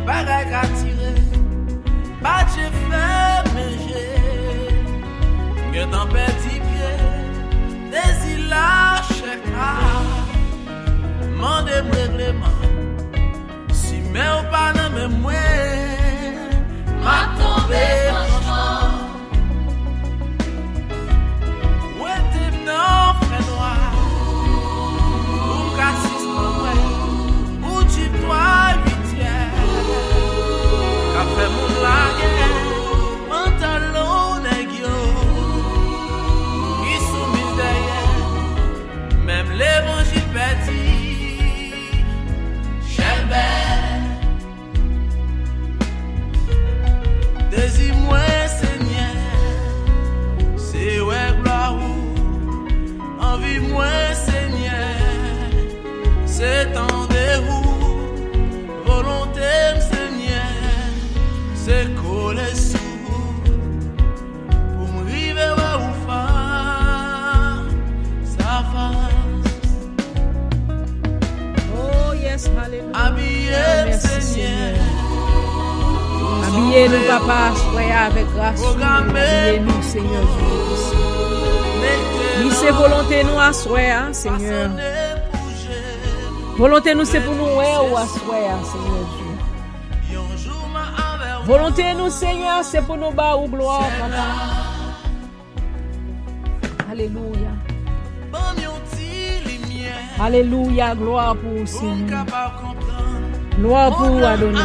bagaille à tirer, pas de fait, mais j'ai un petit pied, des îles à mandez règlement. Si mais ou pas dans même moi, m'a tombé franchement. Ouais, t'es non, frère noir. Ou cassis pour moi. Ou tu dois 8e. Qu'a fait mon lague, pantalon négio. Qui soumise derrière. Même l'évangile petit. Désir-moi, Seigneur, c'est ouais gloire ou envie-moi, Seigneur, c'est tant déroule, volonté, Seigneur, c'est coller sous pour me river ou faire sa face. Oh yes, hallelujah. Habillez, Seigneur. Habillez-nous, papa, soyez avec grâce. Habillez-nous, Seigneur Jésus. Ni c'est volonté nous à soir, Seigneur. Volonté nous c'est pour nous ou à soir, Seigneur Dieu. Volonté nous, Seigneur, c'est pour nous bas ou gloire, papa. Alléluia. Alléluia, gloire pour Seigneur. Gloire pour Adonai.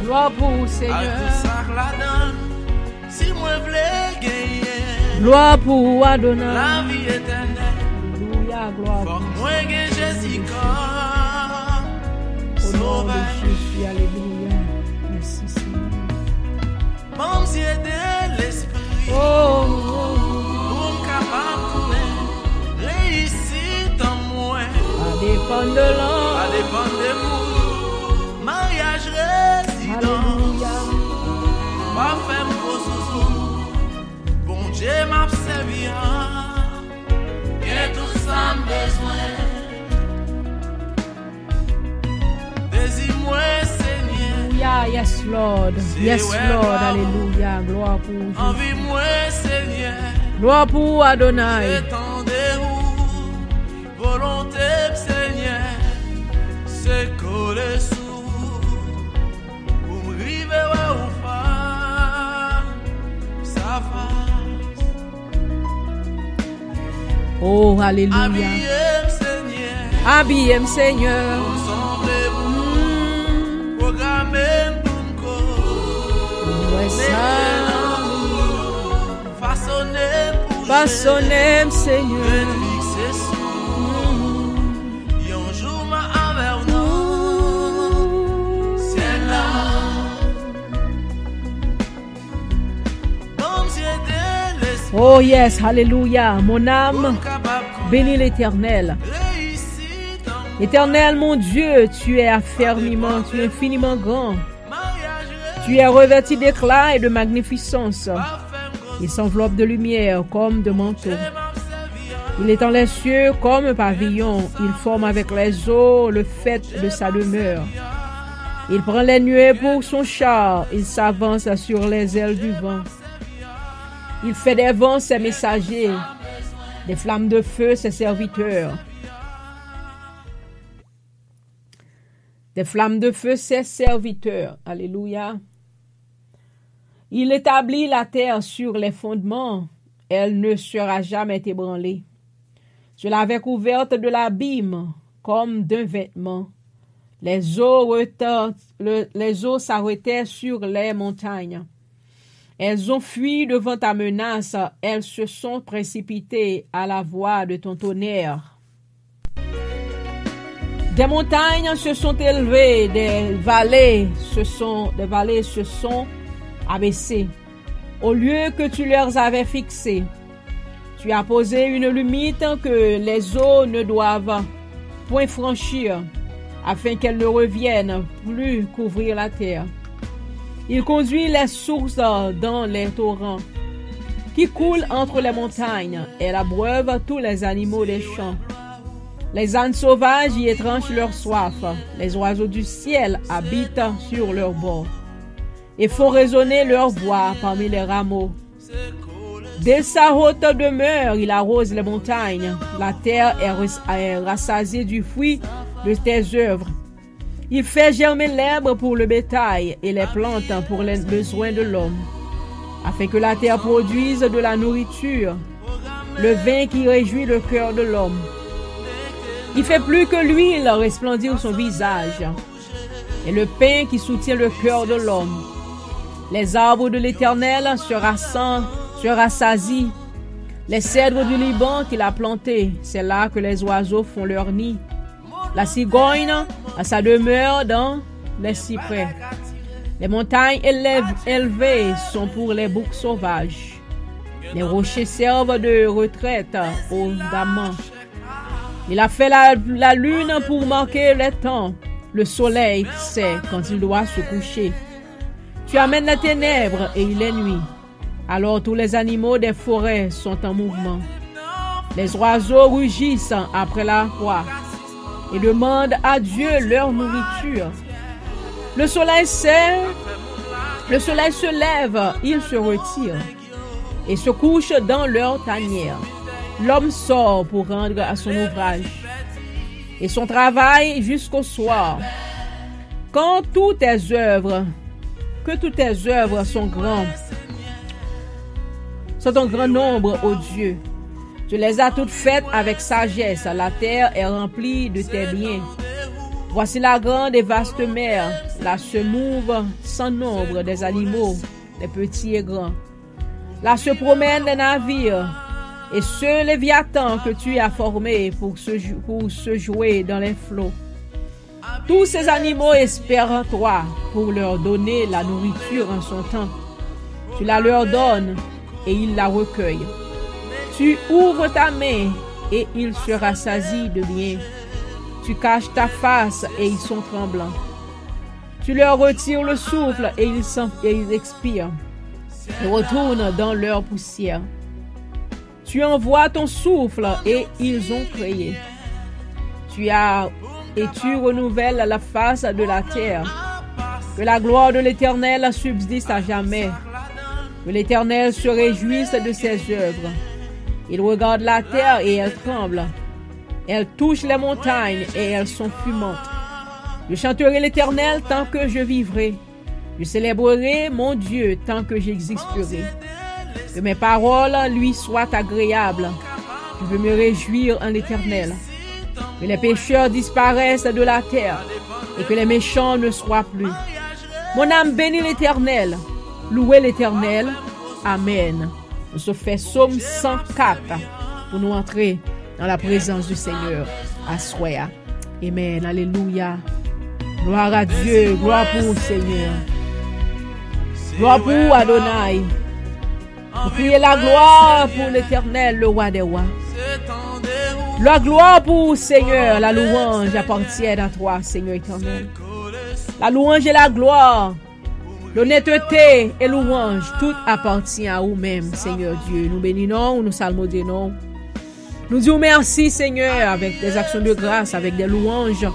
Gloire pour Seigneur. Gloire pour Adonai. La vie éternelle. Alléluia, gloire pour moi Jésus. Au nom de Jésus, alléluia. Merci Seigneur. Bon Dieu de l'esprit. Oh, pour capable réussite en moi. À dépendre de l'homme. À dépendre de vous. Mariage résident. Alléluia. Pas faire mon sous. Bon Dieu m'a servi. Et tout ça besoin. Désir-moi, Seigneur. Yes, Lord. Yes, Lord. Alléluia. Gloire pour Jésus. Envie-moi, Seigneur. Gloire pour Adonai. C'est ton déroule. Volonté, Seigneur. C'est coller sous. Pour me river ou faire sa face. Oh, alléluia. Habillez, Seigneur. Habillez, Seigneur. Façonnez, Seigneur. Oh yes, alléluia. Mon âme bénit l'Éternel. Éternel, mon Dieu, tu es affermiment, tu es infiniment grand. Tu es revêtu d'éclat et de magnificence. Il s'enveloppe de lumière comme de manteau. Il étend les cieux comme un pavillon. Il forme avec les eaux le fait de sa demeure. Il prend les nuées pour son char. Il s'avance sur les ailes du vent. Il fait des vents ses messagers, des flammes de feu ses serviteurs. Des flammes de feu ses serviteurs. Alléluia. Il établit la terre sur les fondements. Elle ne sera jamais ébranlée. Je l'avais couverte de l'abîme comme d'un vêtement. Les eaux s'arrêtaient sur les montagnes. Elles ont fui devant ta menace. Elles se sont précipitées à la voix de ton tonnerre. Des montagnes se sont élevées, des vallées se sont abaissées. Au lieu que tu leur avais fixé, tu as posé une limite que les eaux ne doivent point franchir, afin qu'elles ne reviennent plus couvrir la terre. Il conduit les sources dans les torrents qui coulent entre les montagnes. Elle abreuve tous les animaux des champs. Les ânes sauvages y étranchent leur soif. Les oiseaux du ciel habitent sur leurs bords et font résonner leur voix parmi les rameaux. Dès sa haute demeure, il arrose les montagnes. La terre est rassasiée du fruit de tes œuvres. Il fait germer l'herbe pour le bétail et les plantes pour les besoins de l'homme, afin que la terre produise de la nourriture, le vin qui réjouit le cœur de l'homme. Il fait plus que l'huile resplendir son visage, et le pain qui soutient le cœur de l'homme. Les arbres de l'Éternel se rassasient. Les cèdres du Liban qu'il a plantés, c'est là que les oiseaux font leur nid. La cigogne a sa demeure dans les cyprès. Les montagnes élevées sont pour les boucs sauvages. Les rochers servent de retraite aux damans. Il a fait la lune pour marquer les temps. Le soleil sait quand il doit se coucher. Tu amènes les ténèbres et il est nuit. Alors tous les animaux des forêts sont en mouvement. Les oiseaux rugissent après la proie et demandent à Dieu leur nourriture. Le soleil se lève, il se retire et se couche dans leur tanière. L'homme sort pour rendre à son ouvrage et son travail jusqu'au soir. Que toutes tes œuvres sont en grand nombre, ô Dieu. Tu les as toutes faites avec sagesse. La terre est remplie de tes biens. Voici la grande et vaste mer. Là se mouvent sans nombre des animaux, des petits et grands. Là se promènent des navires. Et ce léviathan que tu as formé pour se jouer dans les flots. Tous ces animaux espèrent en toi pour leur donner la nourriture en son temps. Tu la leur donnes et ils la recueillent. Tu ouvres ta main et ils se rassasient de bien. Tu caches ta face et ils sont tremblants. Tu leur retires le souffle et ils expirent et retournent dans leur poussière. Tu envoies ton souffle et ils ont créé. Tu renouvelles la face de la terre. Que la gloire de l'Éternel subsiste à jamais. Que l'Éternel se réjouisse de ses œuvres. Il regarde la terre et elle tremble. Elle touche les montagnes et elles sont fumantes. Je chanterai l'Éternel tant que je vivrai. Je célébrerai mon Dieu tant que j'existerai. Que mes paroles lui soient agréables. Je veux me réjouir en l'Éternel. Que les pécheurs disparaissent de la terre et que les méchants ne soient plus. Mon âme bénit l'Éternel. Louez l'Éternel. Amen. On se fait Psaume 104 pour nous entrer dans la présence du Seigneur. Assoya. Amen. Alléluia. Gloire à Dieu. Gloire pour le Seigneur. Gloire pour Adonai. Vous priez la gloire pour l'Éternel, le roi des rois. La gloire pour le Seigneur, la louange appartient à toi, Seigneur éternel. La louange et la gloire, l'honnêteté et louange, tout appartient à vous-même, Seigneur Dieu. Nous bénissons, nous salmodions. Nous disons merci, Seigneur, avec des actions de grâce, avec des louanges.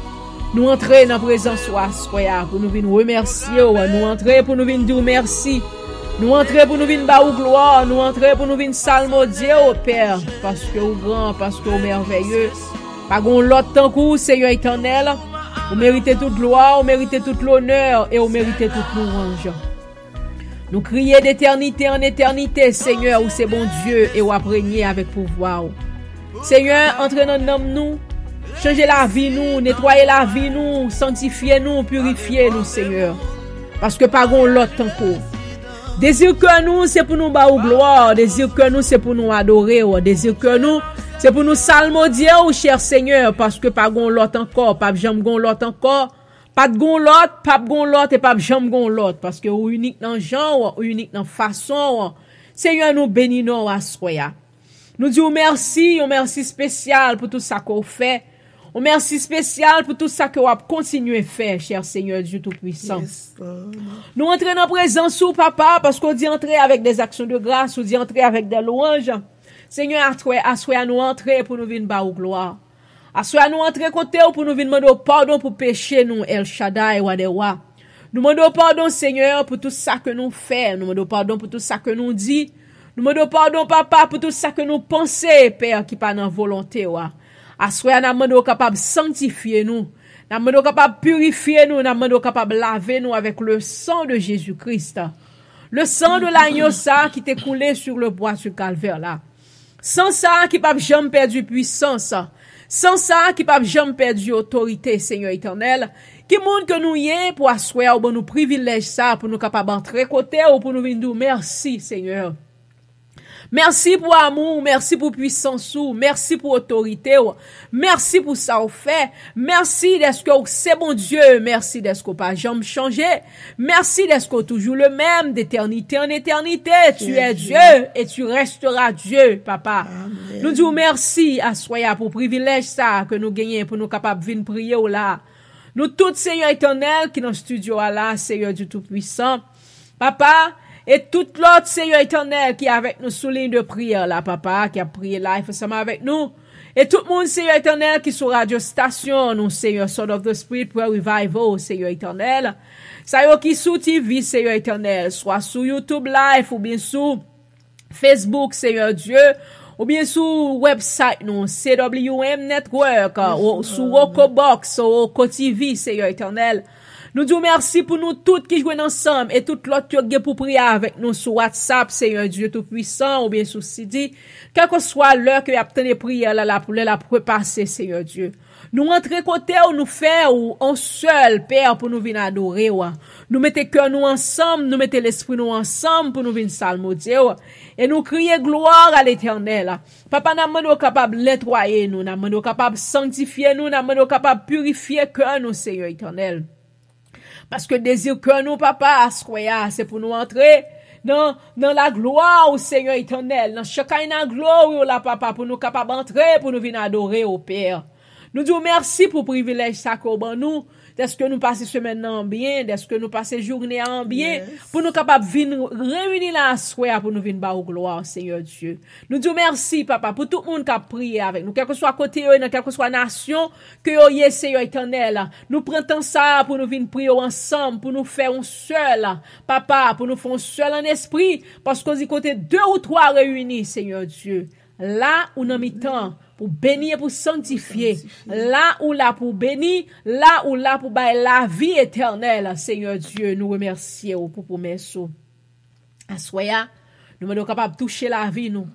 Nous entrons dans la présence soya pour nous venir remercier, nous entrons pour nous venir dire merci. Nous entrons pour nous venir bas ou gloire, nous entrons pour nous venir salmodier au Père, parce que vous grand, parce que vous merveilleux. Pas gon l'autre temps que Seigneur éternel, vous méritez toute gloire, vous méritez toute l'honneur et vous méritez toute louange. Nous crions d'éternité en éternité, Seigneur, où c'est bon Dieu et où apprécier avec pouvoir. Seigneur, entrez dans notre nous, changez la vie nous, nettoyez la vie nous, sanctifiez nous, purifiez nous, Seigneur. Parce que pas gon l'autre temps que désir que nous, c'est pour nous bas ou gloire. Désir que nous, c'est pour nous adorer. Désir que nous, c'est pour nous salmodier, cher Seigneur. Parce que pas gon l'autre encore. Pas jamais gon l'autre encore. Pas de gon l'autre, pas de gon l'autre et pas jamais gon l'autre. Parce que ou unique dans genre, ou unique dans façon. Seigneur, nous bénissons à soya. Nous disons merci, un merci spécial pour tout ça qu'on fait. Un merci spécial pour tout ça que vous continuez à faire, cher Seigneur Dieu Tout-Puissant. Yes, nous entrons dans la présence sous papa, parce qu'on dit entrer avec des actions de grâce, on dit entrer avec des louanges. Seigneur, à nous entrer pour nous venir bas au gloire. Assoya nous entrer côté pour nous venir demander pardon pour péché nous El Shaddai Wadewa. Nous demandons pardon Seigneur pour tout ça que nous faisons. Nous demandons pardon pour tout ça que nous dit. Nous demandons pardon papa pour tout ça que nous pensons Père qui pas dans volonté wa. Assoya nous demandons capable sanctifier nous. Nous demandons capable purifier nous, nous demandons capable laver nous avec le sang de Jésus-Christ. Le sang de l'agneau ça qui t'est coulé sur le bois sur Calvaire là. Sans ça qui pas jamais perdu puissance. Sans ça qui pas jamais perdu autorité Seigneur éternel. Qui monde que nous y est pour asseoir ou nous privilège ça pour nous capable entrer côté ou pour nous venir dire merci Seigneur. Merci pour amour, merci pour puissance, merci pour autorité, merci pour ça au fait, merci d'être que c'est bon Dieu, merci d'être que pas jamais changé, merci d'être que toujours le même d'éternité en éternité, tu es Dieu et tu resteras Dieu, papa. Amen. Nous disons merci à Soya pour privilège ça que nous gagnons pour nous capables de venir prier là. Nous tous Seigneur éternel qui dans le studio là, Seigneur du Tout-Puissant, papa. Et tout l'autre Seigneur éternel qui est avec nous sous ligne de prière là, papa, qui a prié là, il faut seulement avec nous. Et tout le monde Seigneur éternel qui sur radio station, nous Seigneur, Sword of the Spirit, Prayer Revival, Seigneur éternel. Ça y est qui sous TV, Seigneur éternel, soit sur YouTube Live ou bien sur Facebook, Seigneur Dieu, ou bien sur website nous, CWM Network, ou sur Rocobox, ou Roco TV, Seigneur éternel. Nous disons merci pour nous toutes qui jouent ensemble et toutes l'autre qui pour prier avec nous sur WhatsApp, Seigneur Dieu Tout-Puissant, ou bien sur CD. Quelle que soit l'heure que y a obtenu prière là, pour la repasser, Seigneur Dieu. Nous entrer côté ou nous faire ou en seul, Père, pour nous venir adorer, Nous mettez cœur nous ensemble, nous mettez l'esprit nous ensemble pour nous venir salmodier, et nous crier gloire à l'éternel. Papa, nous sommes capables de nettoyer nous, nous sommes capables de sanctifier nous, nous sommes capables de purifier cœur nous, Seigneur éternel. Parce que désir que nous, papa, c'est pour nous entrer dans la gloire au Seigneur éternel, dans chacun la gloire, là, papa, pour nous capables d'entrer, pour nous venir adorer au Père. Nous disons merci pour le privilège ça qu'on nous, d'est-ce que nous passons semaine en bien, d'est-ce que nous passons journée en bien, pour nous capables de venir réunir la soirée pour nous venir bas au gloire, Seigneur Dieu. Nous disons merci, papa, pour tout le monde qui a prié avec nous, quel que soit côté, dans quelle que soit nation, que y ait, Seigneur éternel. Nous prenons ça pour nous venir prier ensemble, pour nous faire un seul, papa, pour nous faire un seul en esprit, parce qu'on dit côté 2 ou 3 réunis, Seigneur Dieu. Là où nous mettons, pour bénir, pour sanctifier, là où là pour bénir, là où là pour bailler la vie éternelle, Seigneur Dieu, nous remercions pour promesse. Assoya, nous sommes capables de toucher la vie, nous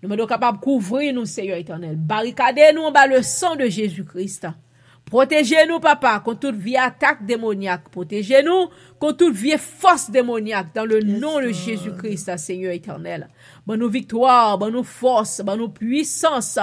sommes capables de couvrir nous, Seigneur éternel, barricader nous en bas le sang de Jésus-Christ. Protégez-nous, papa, contre toute vie attaque démoniaque. Protégez-nous contre toute vie force démoniaque dans le nom de Jésus-Christ, Seigneur éternel. Bonne nous victoire, bonne nous force, bonne nous puissance,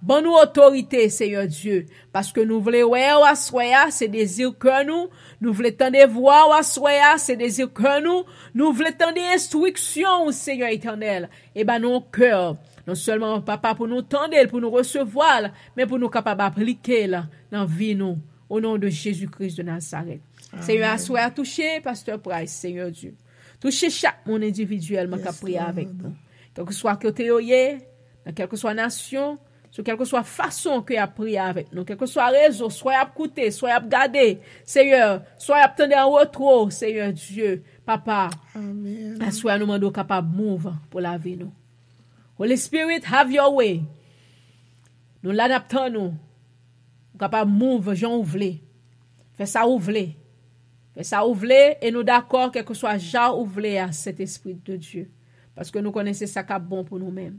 bonne nous autorité, Seigneur Dieu. Parce que nous voulons voir assoya, c'est désir que nous voulons tendre voir assoya, c'est désir que nous voulons tendre instruction, Seigneur éternel. Et ben, nos cœurs. Non seulement, papa, pour nous tendre, pour nous recevoir, mais pour nous capables d'appliquer là, dans la vie, nous, au nom de Jésus-Christ de Nazareth. Amen. Seigneur, à toucher, Pasteur Price, Seigneur Dieu. Toucher chaque monde individuellement qui a prié avec nous. Quel que soit côté, dans quelle que soit nation, sur quelle que soit façon qu'il a prié avec nous, quel que soit réseau, soit à écouter, soit à regarder, Seigneur, soit à attendre en retour, Seigneur Dieu, papa. Amen. Soit nous demandons capable de move pour la vie, nous. Holy Spirit, have your way. Nous l'adaptons, nous. Capable de move, Jean ouvlé. Fais ça ouvlé. Fais ça ouvlé et nous d'accord, quel que soit Jean ouvlé à cet esprit de Dieu. Parce que nous connaissons ça qui est bon pour nous-mêmes.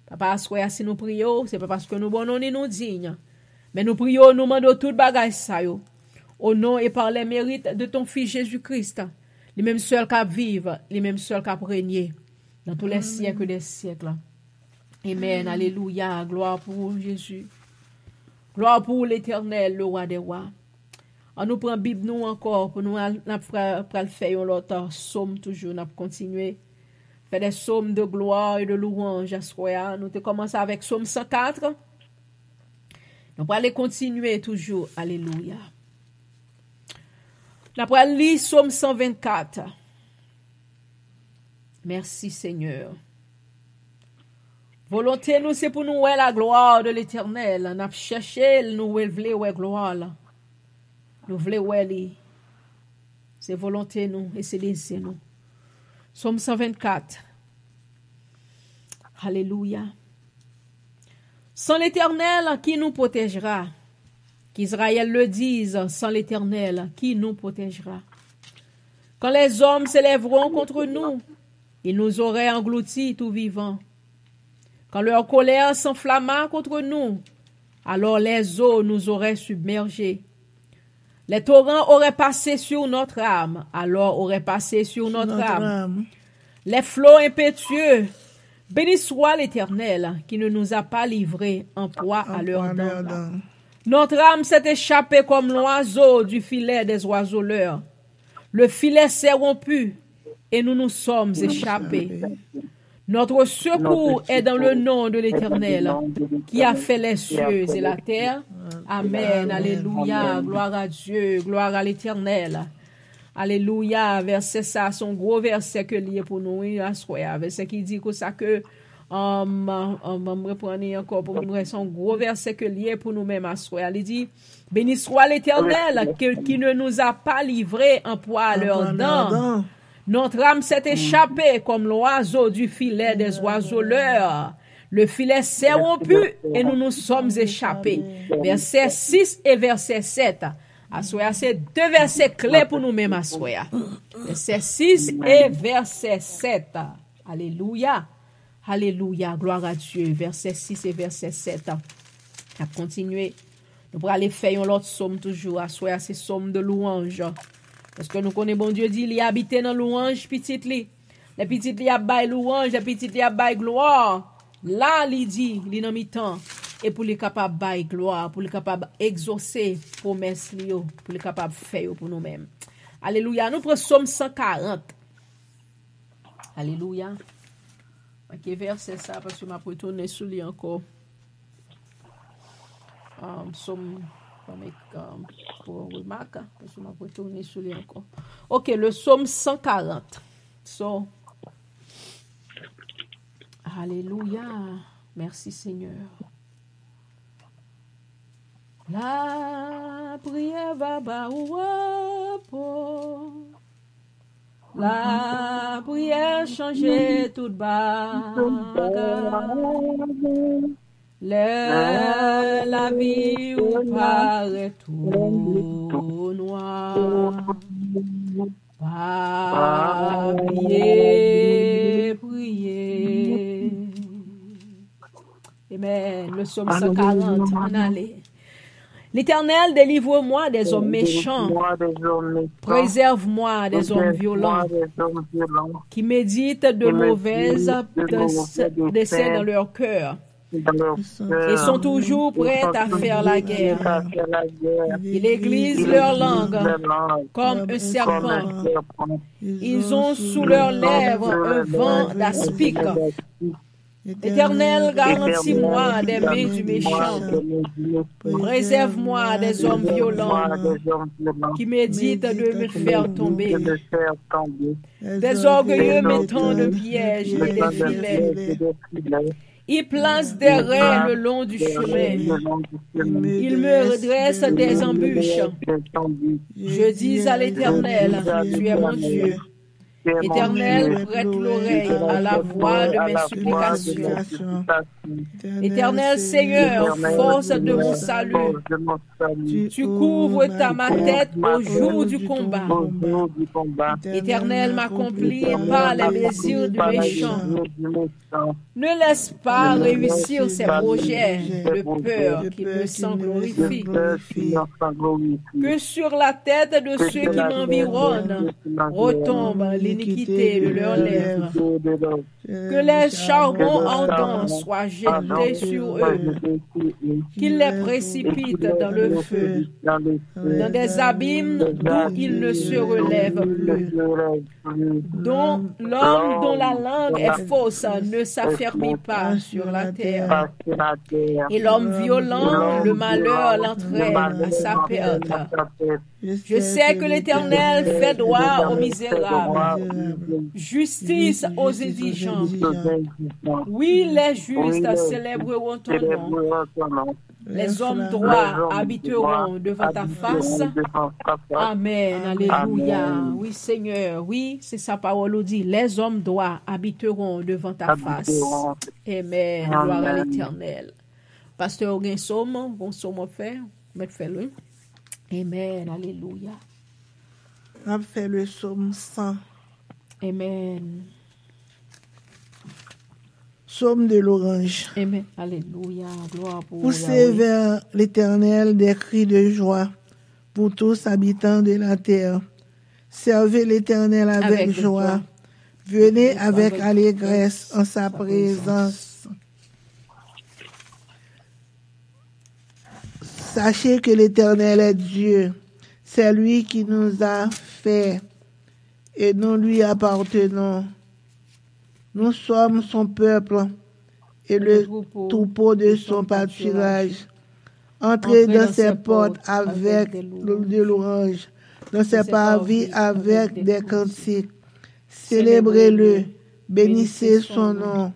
Papa, si nous prions, c'est pas parce que nous bonons ni nous dignes. Mais nous prions, nous demandons tout bagage ça yo. Au nom et par les mérites de ton Fils Jésus-Christ. Les mêmes seuls qui vivent, les mêmes seuls qui régner dans tous les siècles des siècles. Amen. Alléluia. Gloire pour Jésus. Gloire pour l'Éternel, le roi des rois. On nous prend Bible nous encore pour nous faire l'autre psaume toujours. Nous continuer. Faire des psaumes de gloire et de louange à soi. Nous te commençons avec psaume 104. Nous allons aller continuer toujours. Alléluia. Nous allons lire psaume 124. Merci Seigneur. Volonté nous, c'est pour nous voir la gloire de l'Éternel. Nous cherché, nous voulons voir la gloire. Nous voulons voir lui. C'est volonté nous et c'est désir nous. Somme 124. Alléluia. Sans l'Éternel, qui nous protégera? Qu'Israël le dise, sans l'Éternel, qui nous protégera? Quand les hommes s'élèveront contre nous, ils nous auraient engloutis tout vivants. Quand leur colère s'enflamma contre nous, alors les eaux nous auraient submergés. Les torrents auraient passé sur notre âme, alors auraient passé sur notre âme. Les flots impétueux, béni soit l'Éternel, qui ne nous a pas livrés en proie à leurs dents. Notre âme s'est échappée comme l'oiseau du filet des oiseleurs. Le filet s'est rompu et nous nous sommes échappés. Notre secours est dans le nom de l'Éternel, qui a fait les cieux et la terre. Amen. Alléluia. Gloire à Dieu. Gloire à l'Éternel. Alléluia. Verset ça, son gros verset que lié pour nous. Verset qui dit que ça que me reprendre encore pour nous. Son gros verset que lié pour nous-mêmes à soi. Il dit, béni soit l'Éternel qui ne nous a pas livrés en proie à leurs dents. Notre âme s'est échappée comme l'oiseau du filet des oiseleurs. Le filet s'est rompu et nous nous sommes échappés. Verset 6 et verset 7. Assoya, c'est deux versets clés pour nous-mêmes, Assoya. Verset 6 et verset 7. Alléluia. Alléluia. Gloire à Dieu. Verset 6 et verset 7. À continuer. Nous pourrons aller faire un autre psaume toujours. Assoya, c'est psaume de louange. Parce que nous connaissons, bon Dieu dit, il y a habité dans louange, petite li. Les petites li a bail louange, les petites li a bail gloire. Là, il dit, il est mi-temps. Et pour les capables bail gloire, pour les capables exaucer promesse li yo, pour les capables faire pour nous-mêmes. Alléluia. Nous prenons Psaume 140. Alléluia. Ok, verset ça, parce que je vais retourner sur lui encore. Psaume pour remarquer, parce que je vais retourner sur lui encore. Ok, le Psaume 140. So, alléluia. Merci Seigneur. La prière va bas au repos. La prière change toute bagarre. La vie ou paraît tout noir. Pas prier. Amen. Le psaume 140, on allait. L'Éternel, délivre-moi des hommes méchants. Préserve-moi des hommes violents qui méditent de mauvaises desseins dans leur cœur. Ils sont toujours prêts à faire la guerre. Ils aiguisent leur langue comme un serpent. Ils ont sous leurs lèvres un vent d'aspic. Éternel, garantis-moi des mains du méchant. Préserve-moi des hommes violents qui méditent de me faire tomber. Des orgueilleux mettant de pièges et des filets. Ils placent des raies le long du chemin. Ils me redressent des embûches. Je dis à l'Éternel, tu es mon Dieu. Éternel, prête l'oreille à la voix de mes supplications. Éternel Seigneur, force de mon salut, tu couvres ma tête au jour du combat. Éternel, m'accomplis pas les désirs du méchant. Ne laisse pas réussir ses projets de peur qui me s'englorifient. Que sur la tête de ceux qui m'environnent retombe l'iniquité de leurs lèvres. Que les charbons ardents soient jetés sur eux. Qu'ils les précipitent dans le feu, dans des abîmes d'où ils ne se relèvent plus. Dont l'homme dont la langue est fausse ne s'affermit pas sur la terre. Et l'homme violent, le malheur l'entraîne à sa perte. Je sais que l'Éternel fait droit aux misérables, justice aux indigents. intelligents. Oui, les justes célébreront ton nom. Les hommes droits habiteront devant ta face. Amen. Alléluia. Oui, Seigneur. Oui, c'est sa parole dit. Les hommes droits habiteront devant ta face. Amen. Gloire à l'Éternel. Pasteur, on a un somme. Bon somme à faire. Mettre fait-le. Amen. Alléluia. On a fait le psaume 100. Amen. Psaume de l'orange. Amen. Alléluia. Gloire pour Poussez Yahweh. vers l'Éternel des cris de joie, pour tous habitants de la terre. Servez l'Éternel avec joie. Venez avec allégresse en sa présence. Sachez que l'Éternel est Dieu. C'est lui qui nous a fait et nous lui appartenons. Nous sommes son peuple et le troupeau de son pâturage. Entrez dans ses portes avec de l'orange, dans ses parvis avec des cantiques. Célébrez-le, bénissez son nom,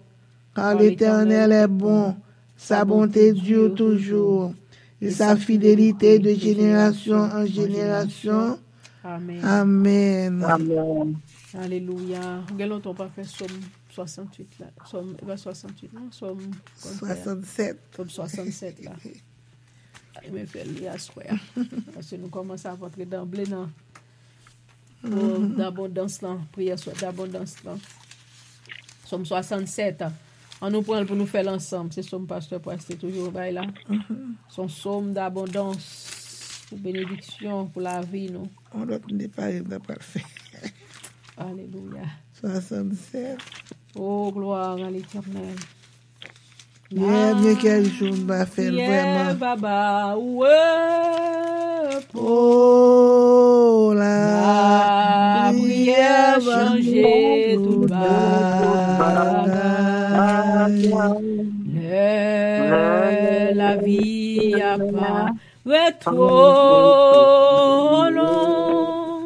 car l'Éternel est bon, sa bonté dure toujours, et sa fidélité de génération en génération. Amen. Amen. Alléluia. Regardons ton pas fait Somme 68 là. Somme 68, non? Somme 67. Somme 67 là. Il me fait lire à soi. Parce que nous commençons à rentrer d'emblée dans d'abondance là. Prière soit d'abondance là. Somme 67. On nous prend pour nous faire l'ensemble. C'est Somme pasteur pour rester toujours là. Son somme d'abondance, pour bénédiction, pour la vie, nous. On doit pas le faire. Alléluia. 67. Oh, gloire à l'Éternel. Bien quel jour va faire vraiment. Baba, Oh, la prière changer tout le bagage. La vie a pas trop long.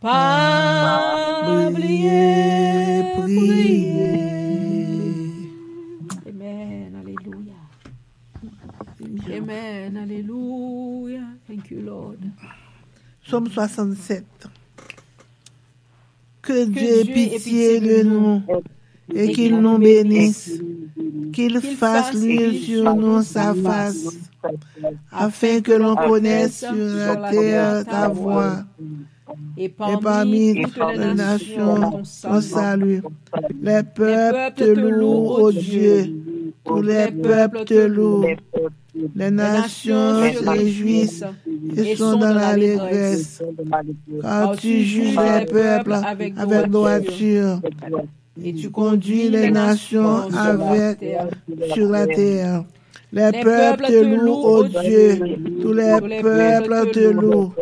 Pas oublier, prier. Amen, alléluia. Amen, alléluia. Thank you, Lord. Psaume 67. Que Dieu ait pitié de nous et qu'il nous bénisse, qu'il fasse luire sur nous sa face, afin que l'on connaisse sur la terre ta voix. Et parmi toutes les nations, ton salut. Les peuples te louent, ô Dieu. Tous les peuples te louent. Les nations se réjouissent et sont dans l'allégresse. Car tu juges les peuples avec droiture. Et tu conduis les nations sur la terre. Les peuples te louent, ô Dieu. Tous les peuples te louent.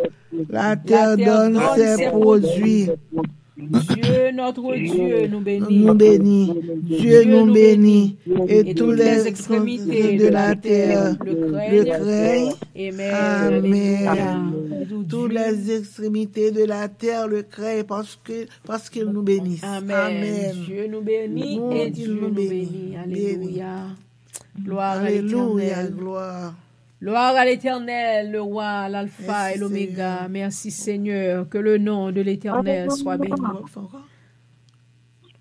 La terre donne ses produits. Dieu, notre Dieu, nous bénit. Dieu nous bénit. Et toutes les extrémités de la terre le craignent. Amen. Toutes les extrémités de la terre le craignent parce qu'il nous bénit. Amen. Dieu nous bénit et Dieu nous bénit. Alléluia. Gloire à l'Éternel. Gloire à l'Éternel, le roi, l'alpha et l'oméga. Merci Seigneur, que le nom de l'Éternel soit béni.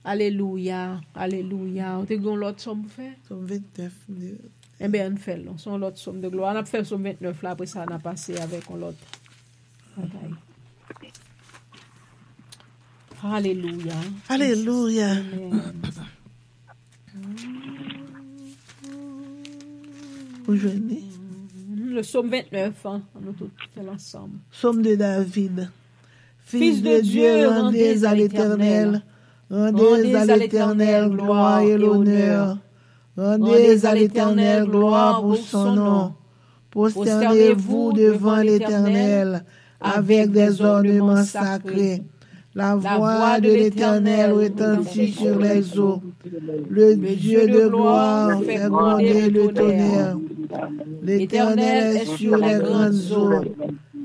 Alléluia, alléluia. On te gon l'autre somme pour faire? Somme 29. Eh bien, on fait là. Son l'autre somme de gloire. On a fait somme 29 là, après ça, on a passé avec l'autre. Okay. Alléluia. Alléluia. Aujourd'hui. Le psaume 29, hein, on a tout fait l'ensemble. Psaume de David. Fils de Dieu, rendez à l'Éternel. Rendez à l'Éternel gloire et l'honneur. Rendez à l'Éternel gloire pour son nom. Prosternez-vous devant l'Éternel avec des ornements sacrés. La voix de l'Éternel retentit sur les eaux. Le Dieu de gloire fait gronder le tonnerre. L'Éternel est sur les grandes eaux.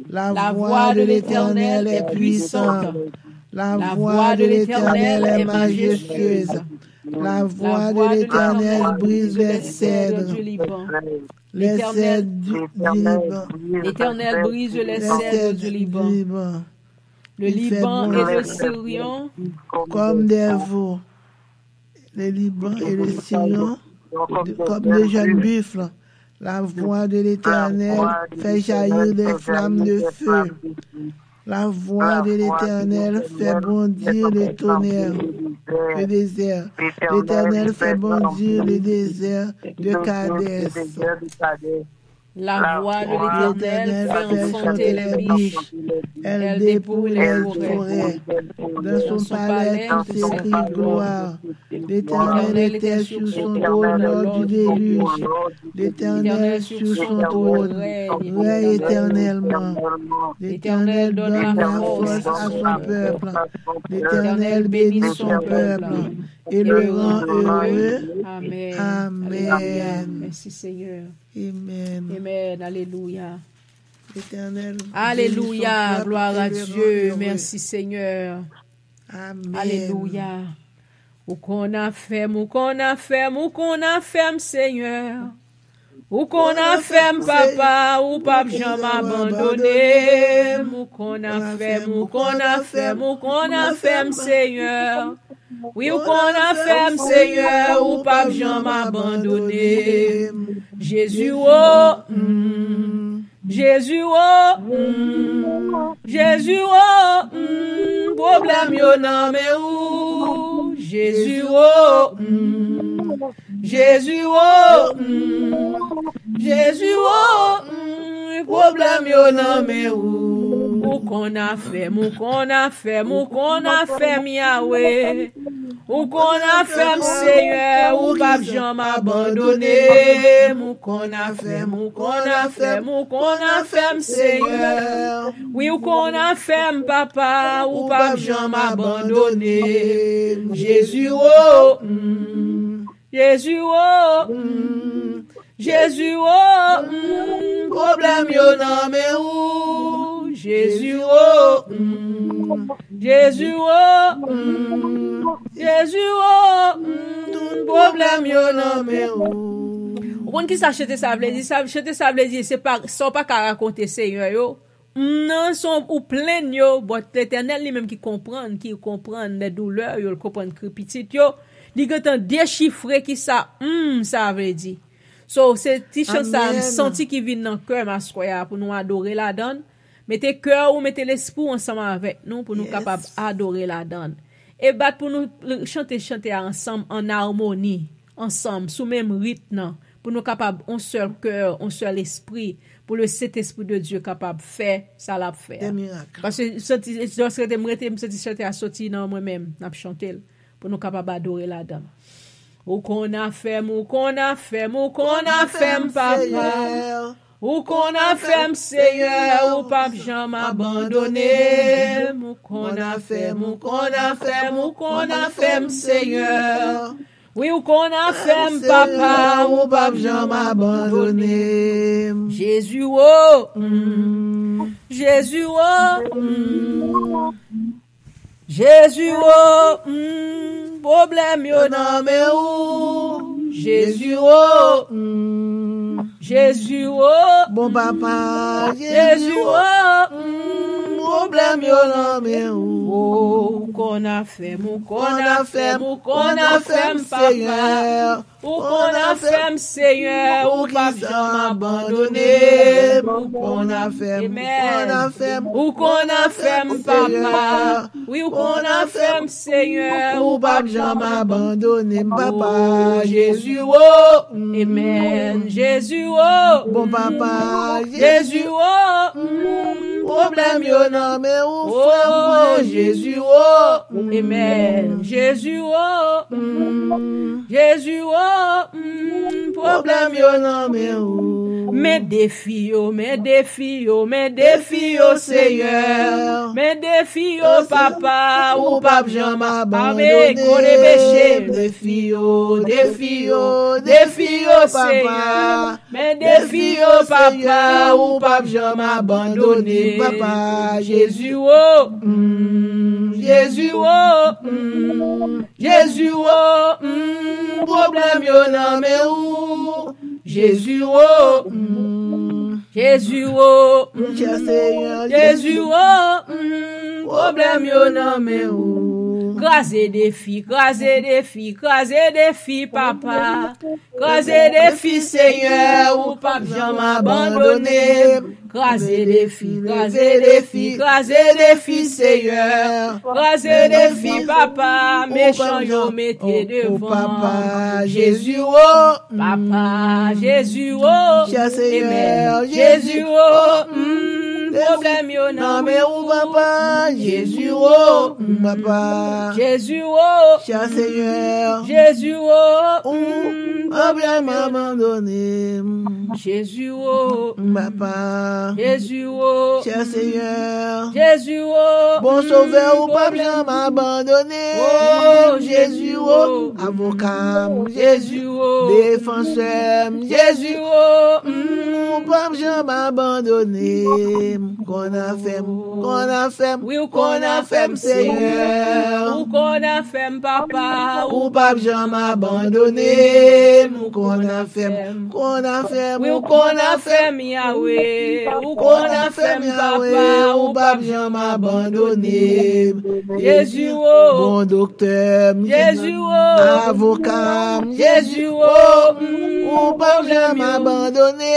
La voix de l'Éternel est puissante. La voix de l'Éternel est majestueuse. La voix de l'Éternel brise les cèdres. Les cèdres du Liban. L'Éternel brise les cèdres du Liban. Le Liban et le Syrian comme des veaux. Le Liban et le Syrian comme des jeunes buffles. La voix de l'Éternel fait jaillir des flammes de feu. La voix de l'Éternel fait bondir le tonnerre, le désert. L'Éternel fait bondir le désert de Kadès. La voix de l'Éternel fait enfanter les biches. Elle dépouille les forêts. Dans son palais, tout s'écrie gloire. L'Éternel était sur son trône lors du déluge. L'Éternel sur son trône règne éternellement. L'Éternel donne la force à son peuple. L'Éternel bénit son peuple et le rend heureux. Amen. Amen. Merci Seigneur. Amen. Amen. Alléluia. L'Éternel. Alléluia. Gloire à Dieu. Merci Seigneur. Amen. Alléluia. Ou qu'on a fait, Seigneur. Ou qu'on a fait, papa, ou pape Jean m'a abandonné. Ou qu'on a fait, Seigneur. Oui, ou qu'on a fait, Seigneur, ou pape Jean m'a abandonné. Jésus, oh, Jésus, oh, Jésus, oh, problème yo nan me ou. Jésus, oh, Jésus, oh, Jésus, oh, problème yo nan me ou. Ou qu'on a fait, Yahweh. Ou qu'on a fait, Seigneur, ou pape Jean m'a abandonné. Ou qu'on a fait, Seigneur. Oui, ou qu'on a fait, papa, ou pape Jean m'a abandonné. Jésus, oh, Jésus, oh, Jésus, oh, problème yo nan me ou. Jésus, oh, Jésus, oh, Jésus, oh, problème yo nan me ou. On qui s'achète ça veut dire, c'est pas, sont pas qu'à raconter Seigneur yo. Non, sont ou plein yo, but l'Éternel lui-même qui comprend les douleurs yo, comprend petit yo, li gotan déchiffrer qui ça veut dire. So c'est petit chant ça me senti qui vient dans cœur ma soya pour nous adorer la donne. Mettez cœur ou mettez l'esprit ensemble avec nous pour nous capable adorer la donne. Et battre pour nous chanter ensemble en harmonie, ensemble sous même rythme pour nous capable un seul cœur, un seul esprit pour le Saint-Esprit de Dieu capable faire ça l'a faire. Parce que je chanter à sortir dans moi-même, n'a chanter pour nous capable adorer la donne. Ou qu'on a fait, papa. Ou qu'on a fait, Seigneur, ou pape Jean m'a abandonné. Ou qu'on a fait, Seigneur. Oui, ou qu'on a fait, papa, ou pape Jean m'a abandonné. Jésus, oh, Jésus, oh, Jésus, oh, problème yo nan me ou. Jésus, oh, Jésus, oh, bon papa, Jésus, oh, problème yo nan me ou. Oh, qu'on a fait, Seigneur. Ou qu'on a fait, Seigneur, ou pape Jean m'a abandonné. Ou qu'on a fait, ou qu'on a fait, papa. Oui, ou qu'on a fait, Seigneur, ou pape Jean m'a abandonné, papa. Jésus, oh, amen. Jésus, oh, bon papa, Jésus, oh, problème yo nan me ou. Oh, Jésus, oh, amen. Jésus, oh, Jésus, oh, problème yo nan me ou. Mes défis, Seigneur. Mes défis, papa, ou pape Jean m'a abandonné. Défis, Seigneur. Mes défis, papa, ou pape Jean m'a abandonné. Papa, Jésus, oh, Jésus, oh, Jésus, oh, problème yo nan me ou. Jésus, oh, Jésus, oh, Jésus, oh, problème yo nan me ou. Crasez des filles, papa. Crasez des filles, Seigneur, ou pas jamais abandonner. Crasez des filles, Seigneur. Crasez des filles, papa. Méchant, yo mettez devant. Papa, Jésus, oh. Papa, Jésus, oh. Seigneur, Jésus, oh. Problème yo nan me ou, papa. Jésus, oh. Papa. Jésus, oh. Seigneur. Jésus, oh. Problème abandonné. Jésus, oh. Papa. Jésus, oh. Seigneur. Jésus, oh. Bon sauveur ou pas jamais abandonné. Oh, Jésus, oh. Avocat. Jésus, oh. Défenseur. Jésus, oh. Pas jamais abandonné. Qu'on a fait. Oui, ou qu'on a fait, Seigneur. Ou qu'on a fait, papa. Ou pas jamais abandonné. Qu'on a fait. Oui, ou qu'on a fait, Yahweh. Ou qu'on a fait, papa. Ou pas jamais abandonné. Jésus, oh. Bon docteur. Jésus, oh. Avocat. Jésus, oh. Ou pas jamais abandonné.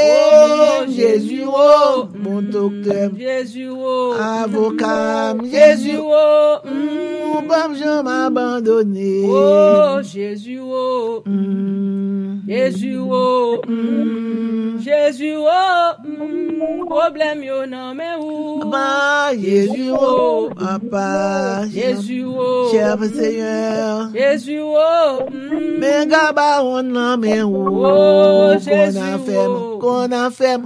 Jésus, oh. Bon docteur. Jésus, oh. Avocat. Jésus, oh. Ou pas jamais abandonné. Oh, Jésus, oh. Jésus, oh. Jésus, oh. Problème yo nan me ou. Papa, Jésus, oh. Papa, Jésus, oh. cher Seigneur. Jésus, oh. Mais gaba on nan me ou. Oh, Jésus, oh. Qu'on a fait,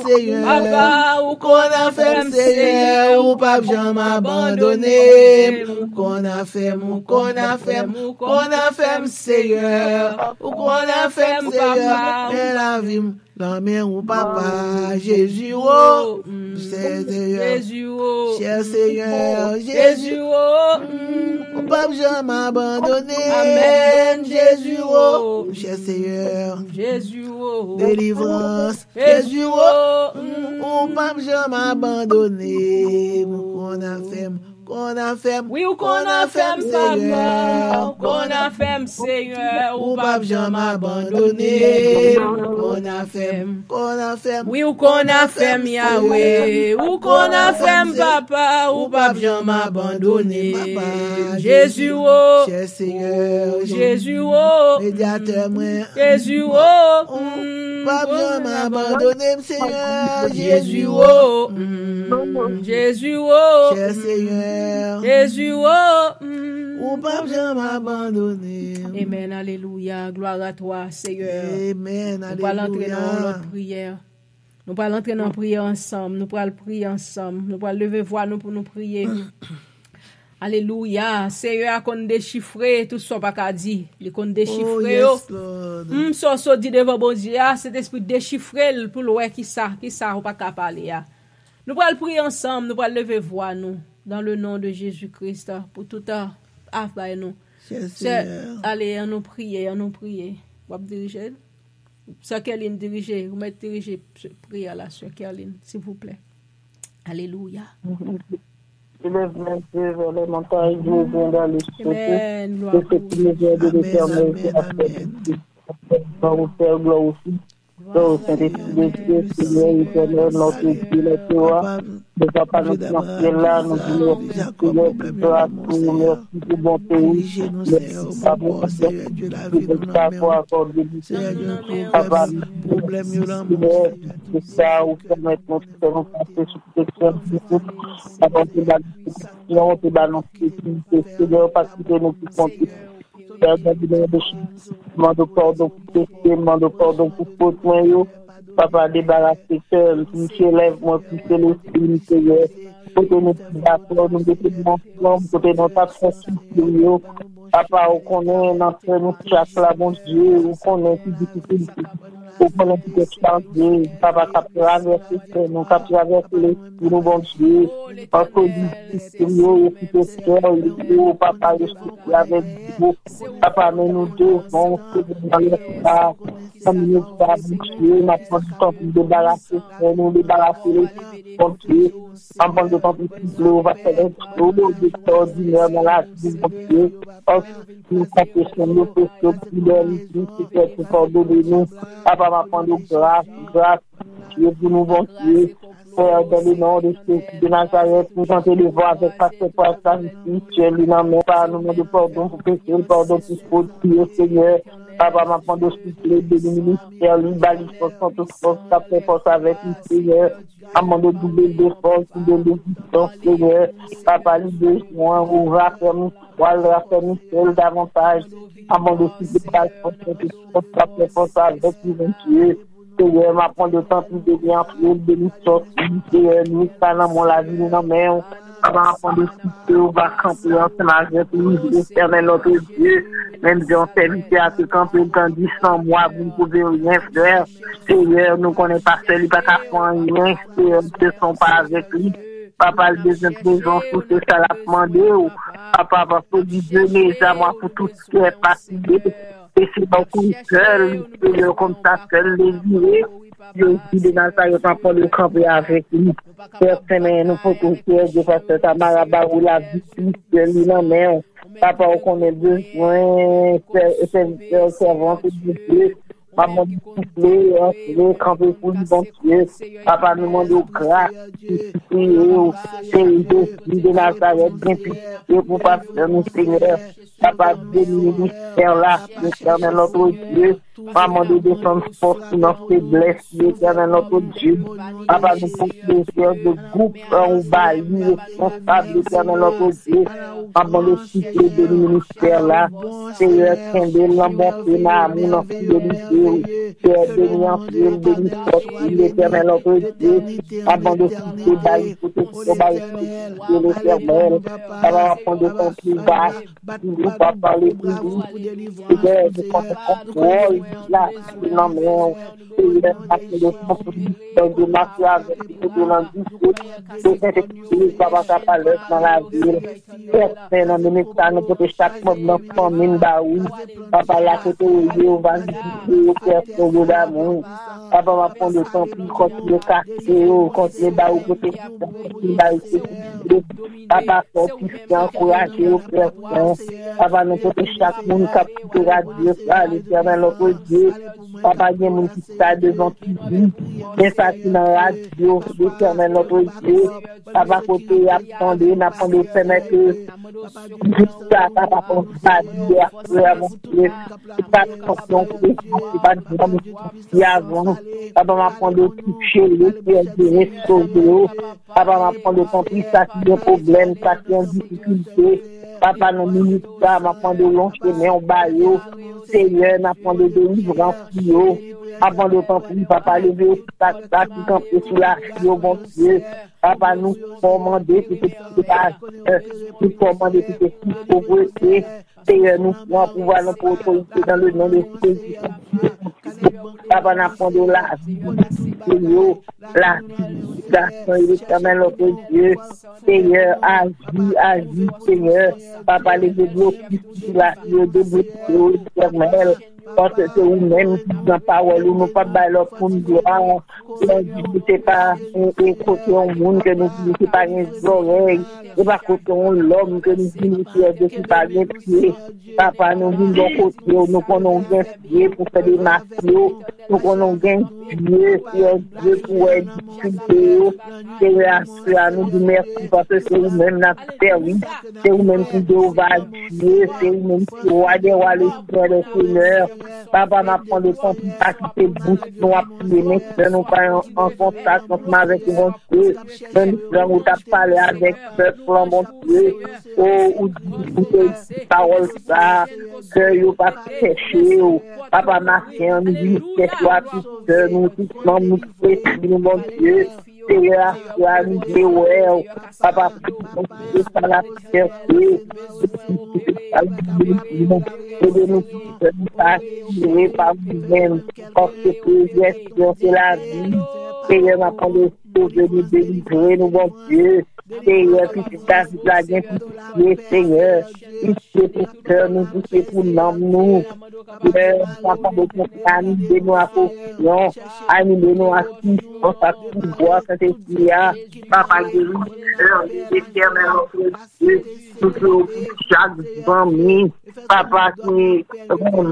Seigneur. Papa, ou qu'on a fait, Seigneur. Ou pas jamais abandonné. Qu'on a fait, Seigneur. Ou qu'on a fait, Seigneur. Mais la vie, dans mes ou papa, Jésus, oh. Jésus, oh. Cher Seigneur, Jésus, oh. Ou pas jamais abandonné. Amen, Jésus, oh. Cher Seigneur. Jésus, oh. Délivrance. Jésus, oh. Ou pas jamais abandonné. Qu'on a fait, oui, ou qu'on a fait, papa, ou qu'on a fait, Seigneur, ou pas jamais abandonné. Qu'on a fait, oui, ou qu'on a fait, Yahweh, ou qu'on a fait, papa, ou pas jamais abandonné. Jésus, oh, cher Seigneur, Jésus, oh, médiateur, moi, Jésus, oh, pas jamais abandonné, Seigneur, Jésus, oh, Jésus, oh, cher Seigneur. Jésus, oh, ou pas jamais abandonné. Amen, alléluia, gloire à toi, Seigneur. Amen, alléluia. Nous allons entrer dans notre prière. Nous allons entrer dans la prière ensemble. Nous allons prier ensemble. Nous allons lever voix nous pour nous prier. Alléluia. Seigneur, qu'on déchiffre tout ce qu'on pas dit. Il qu'on déchiffre. Oh, yes, Lord. So dit devant bon Dieu, cet esprit déchiffré pour le qui ça ou pas qu'à parler. Nous allons prier ensemble. Nous allons lever voix nous. Dans le nom de Jésus-Christ, pour tout à nous. Allez, on nous prier. On va diriger. Sœur Kerline, dirigez. Vous mettez diriger prière là, Sœur Kerline, s'il vous plaît. Alléluia. Je lève mes yeux vers les montagnes, je viens dans les Amen. Gloire au Père, gloire au Fils. Au Saint-Esprit, Seigneur éternel, notre Dieu, le Toi, ne va pas nous confier là, nous disons, Seigneur, grâce pour merci pour bon pays. Merci pour Seigneur Dieu, la vie de nous, Seigneur Dieu, problème, c'est ça, ou permettre notre Seigneur, passer sous protection, avant de la te balancer, Seigneur, parce que nous pouvons demande pardon pour péché, demande pardon pour faute, papa débarrasser seul, toucher lève-moi, toucher l'esprit, Seigneur, côté nous d'accord, nous mettons ensemble, côté notre absence, papa, on connaît notre nous chaque là, bon Dieu, on connaît plus difficile, Pour qu'on puisse changer, papa, traverser, nous traverser les nous, bon Dieu, parce que nous, papa, je suis avec vous, papa, mais nous devons, comme nous sommes maintenant, temps de débarrasser, nous débarrasser, bon Dieu, en bon de temps, on va faire un tour extraordinaire dans la vie, bon Dieu, parce que nous confessons nos péchés, nous pardonner nous, papa, m'apprendre grâce, Dieu, pour nous, bon Dieu, Père, dans le nom de Jésus de Nazareth, nous tentons de voir avec pasteur pour sa ici, Dieu, lui, non, mais pas nous de pardon pour péché, pardon pour faute, Dieu, Seigneur, papa, m'apprendre de souffler, de ministère, lui, balise, toute force, ta force avec lui, Seigneur, amant de doubler de force, de l'existence, Seigneur, papa, lui, besoin, ou raffermi, raffermi seul davantage, amant de souffler, ta force avec lui, Dieu. Seigneur, m'apprend de temps plus de bien, de nous sortir, Seigneur, nous, ça, dans mon la vie, nous, mais on va apprendre de souffler, on va camper ensemble avec nous, l'éternel, notre Dieu, même si on s'est à ce camper dans 100 mois, vous ne pouvez rien faire, Seigneur, nous connaissons pas seul, il n'y a pas qu'à faire rien, Seigneur, nous ne sommes pas avec lui. Papa, le besoin de présence, tout ça l'a demandé, papa, parce que Dieu, les amours pour tout ce qui est fatigué, et c'est donc seul, comme ça, seul, les virer. Je suis de Nazareth, papa, le camper avec lui. Certainement, nous faut que Dieu fasse ta marabarou, la vie, lui, non, mais, papa, on a besoin, serviteur, servante de Dieu. Maman du souffler, le camper pour lui, bon Dieu. Papa, nous demandons grâce, de Nazareth, bien pitié pour passer nous, Seigneur. Papa, de ministère là, l'éternel notre Dieu. Maman de descendre force sur nos faiblesses, l'éternel notre Dieu. Papa, nous pouvons faire de groupe ou bali, responsable, l'éternel notre Dieu. Maman de souffler de ministère là, Seigneur, Kendel, l'embonté, mon fidélité, Père, béni en ciel, béni sorti, l'éternel notre Dieu. Maman de souffler, bali, pour tout ce bali, l'éternel. Papa, on de ton plus bas, nous pas parler plus vite, Seigneur, nous contrôle. Là, non, mais il est passé de son de marcher avec de l'industrie, de s'effectuer, papa, dans la ville. Personne en ministère, nous peut chaque moment famine, papa, la côté où il va nous personne d'amour. Papa, va prendre le temps pour continuer à casser, continuer à côté, papa, pour encourager aux personnes. Papa, nous peut chaque monde qui a Dieu, l'éternel, notre Dieu, papa, il y a mon qui está devant TV, mais ça qui dans la radio, l'éternel notre Dieu, papa, côté attendez, n'attendez pas que ça, papa, pour ça, hier, avant, c'est pas conscient, c'est pas de avant, papa, m'apprendre de toucher le cœur de sauver, papa, m'apprendre de comprendre ça qui est un problème, ça qui est une difficulté, papa, nous minutes ça, m'apprendre de long chemin, on baille, Seigneur, m'apprendre de délivrance, avant de temps pour papa, lever au ça qui campait sur la vie, au bon Dieu, papa, nous commander, nous commander toutes ces pauvretés, Seigneur, nous pouvons pouvoir nous autorité dans le nom de Jésus. Papa, n'apprendre la vie, la vivification et l'éternel, notre Dieu, Seigneur, agis, Seigneur, papa, les débloquer sur la vie, débloquer l'éternel. Parce que nous-mêmes, dans la parole, nous ne pas bâtir pour nous gloire. C'est pas un côté au monde que nous disons, c'est pas un oreille. C'est pas côté l'homme que nous disons, c'est pas un pied. Papa, nous disons de côté, nous connaissons un pied pour faire des masques, nous connaissons un pied, Dieu pour être difficulté. C'est nous disons merci parce que c'est vous-même notre service. C'est vous-même qui devons Dieu, c'est vous-même qui doit le Seigneur. Papa m'a pris le temps pour pas quitter bouche, nous appuyer maintenant, nous pas en contact avec mon Dieu. Même si on t'a parlé avec peuple, mon Dieu, ou parole ça, que vous pas chercher, papa m'a fait un nous dit, c'est toi tout seul, nous tous, nous mon Dieu. Seigneur, papa, par la fierté, aidez-nous pas tirer par nous-mêmes, parce que c'est la vie. Seigneur, m'apprend de nous délivrer, nous, bon Dieu. Seigneur, qui t'as vu la bien pitié, Seigneur. Pitié pour cœur, nous, pitié pour l'âme, nous. Seigneur, papa, animez-nous à confiance, animez-nous à assistance, à pouvoir, Saint-Esprit, papa, guérisseur, éternel, notre Dieu, toujours, chaque famille, papa, qui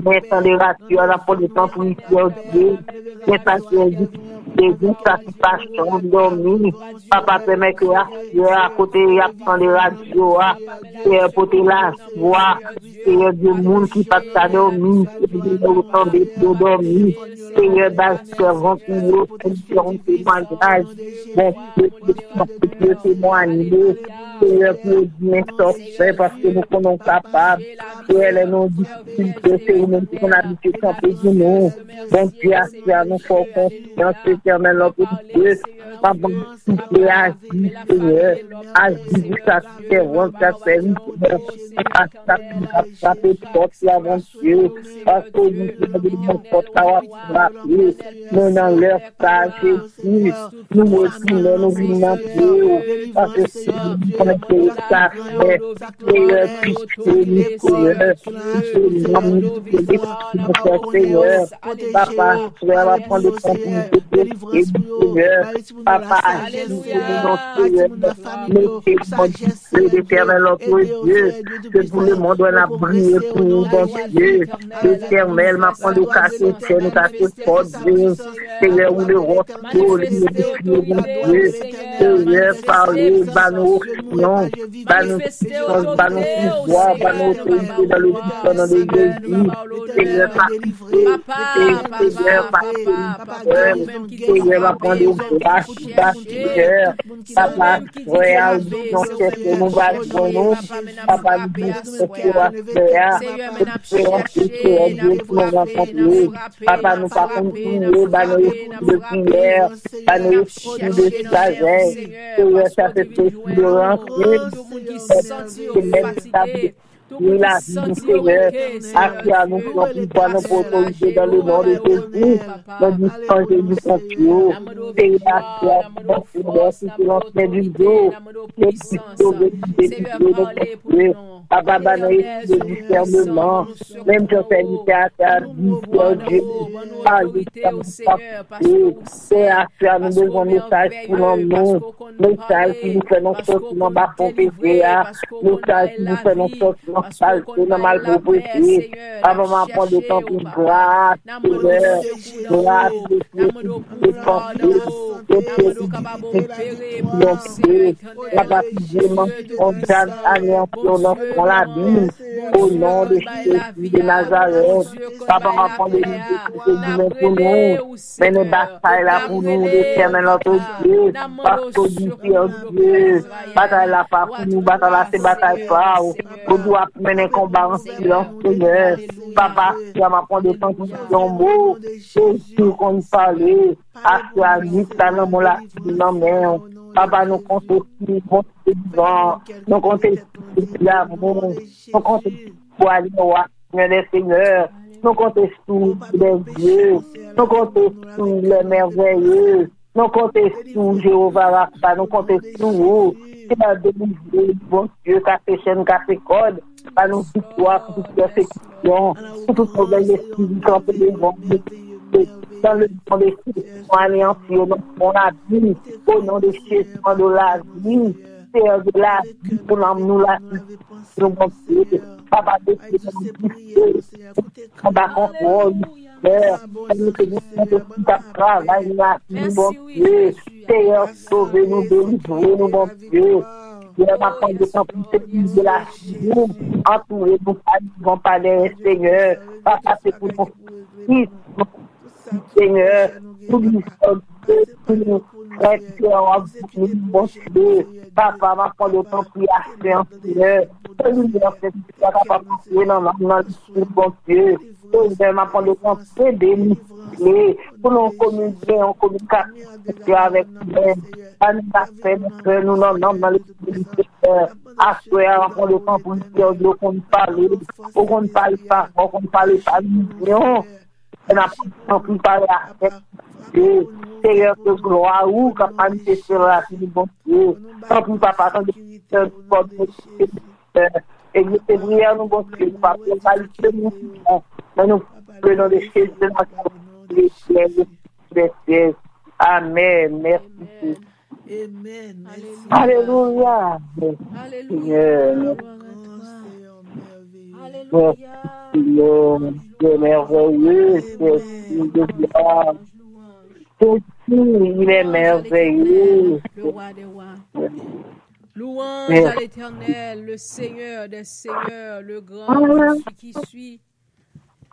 met en les ratios à la fois de temps pour Dieu, c'est ça qui est dit. Des satisfactions dormir. Papa permet que à côté il y a des radios, et pour la voix, et du monde qui passe à dormir, autant de dormir, Seigneur, servant pour nous, un témoignage, bon, Dieu témoigner, Seigneur, pour dire sortir parce que nous sommes capables, et elle est non difficile, c'est nous qui sommes habitués à camper de nous. Bon Dieu, à nous faire confiance, éternel, notre Dieu, papa, souffler, agir, Seigneur, agir, ça servant, ça service, ça peut porter avant Dieu, parce que nous sommes rappeler, nous dans leur cas, Jésus, nous retournons, nous venons Dieu, parce que c'est nous ça fait, Seigneur, Seigneur, papa, tu vas prendre le temps pour Seigneur, papa, Seigneur, l'éternel, notre Dieu, que tout le monde doit briller pour nous, bon Dieu, l'éternel, m'a prendre le casser, chaîne, casser, porte, Seigneur, où le roi, bon Dieu, Seigneur, parler, banou, non, banou, pouvoir, banou, autorité dans le puissant, dans les Jésus, Seigneur, Seigneur, va prendre le grâce, Seigneur, papa, royal, non, c'est nous, nous, papa, nous, papa, nous pas continuer, banou, de prière, banou, de sagesse, Seigneur, ça fait de rentrer, oui, la vie, Seigneur, à nous pouvoir nous autoriser dans le nom de Jésus, dans le dispenser du confiant, Seigneur, si c'est l'ancien du jour, papa, le discernement, même si on fait du théâtre, Dieu, c'est à faire nous besoin de message pour nous, message qui nous fait non sortir bas pour péché, message qui nous fait non sortir sale, dans mal pour péché, avant m'apprendre de temps pour grâce, grâce, on la Bible, au nom de Jésus de Nazareth, papa m'apprend de nous pour nous, mais nous bataille là pour nous, l'éternel notre Dieu, parce que Dieu, bataille là pas pour nous, bataille là c'est bataille pas, on doit mener combat en silence, Seigneur, papa, tu vas m'apprendre de temps pour ton mot, Jésus qu'on parlait, à toi, dit ça dans mon la, non mais, papa, nous comptons bon vivant, nous comptons l'amour, nous comptons pour aller au Seigneur, nous comptons sur les dieux, nous comptons sur les merveilleux, nous comptons sur Jéhovah Rapha, nous comptons sur vous, qui va délivrer, bon Dieu, café chaîne, café code, par nos victoires, pour toutes les affections, pour toutes nos belles esprits, quand les bons dans le nom de Jésus, anéanti au nom de la vie, au nom de Jésus, de la vie, Seigneur de la vie, pour nous la vie, nous bon Dieu, papa de Dieu, combat contrôle, Père, nous te disons que tout ta travail là, nous bon Dieu, Seigneur, sauvez-nous, délivrez-nous, bon Dieu. Dieu m'a prendre de temps pour sécuriser la vie, entourer nos familles, palais, Seigneur, papa, c'est pour nos fils, Seigneur, nous disons que nous bon Dieu, papa, m'a prendre de temps pour y faire, Seigneur, nous disons que tu es capable de faire dans le bon Dieu, Seigneur, m'a prendre de temps pour aider nous, parler, pour nous communiquer en communication avec nous. À nous faire, nous non, dans les assurer, on le temps pour dire, qu'on parle, pour qu'on ne parle pas, qu'on ne parle pas millions. On n'a pas pu parler à Dieu. Seigneur de gloire, ou capable de faire la vie bon Dieu. Tant pis, papa, tant de et nous te prions, nous bon Dieu, papa, nous nous prenons les choses de la ciel. Amen. Merci. Amen. Alléluia. Alléluia. Alléluia. C'est merveilleux, c'est de gloire. Il est merveilleux. Le roi des rois. Louange à l'Éternel, le Seigneur des seigneurs, le grand, celui qui suit.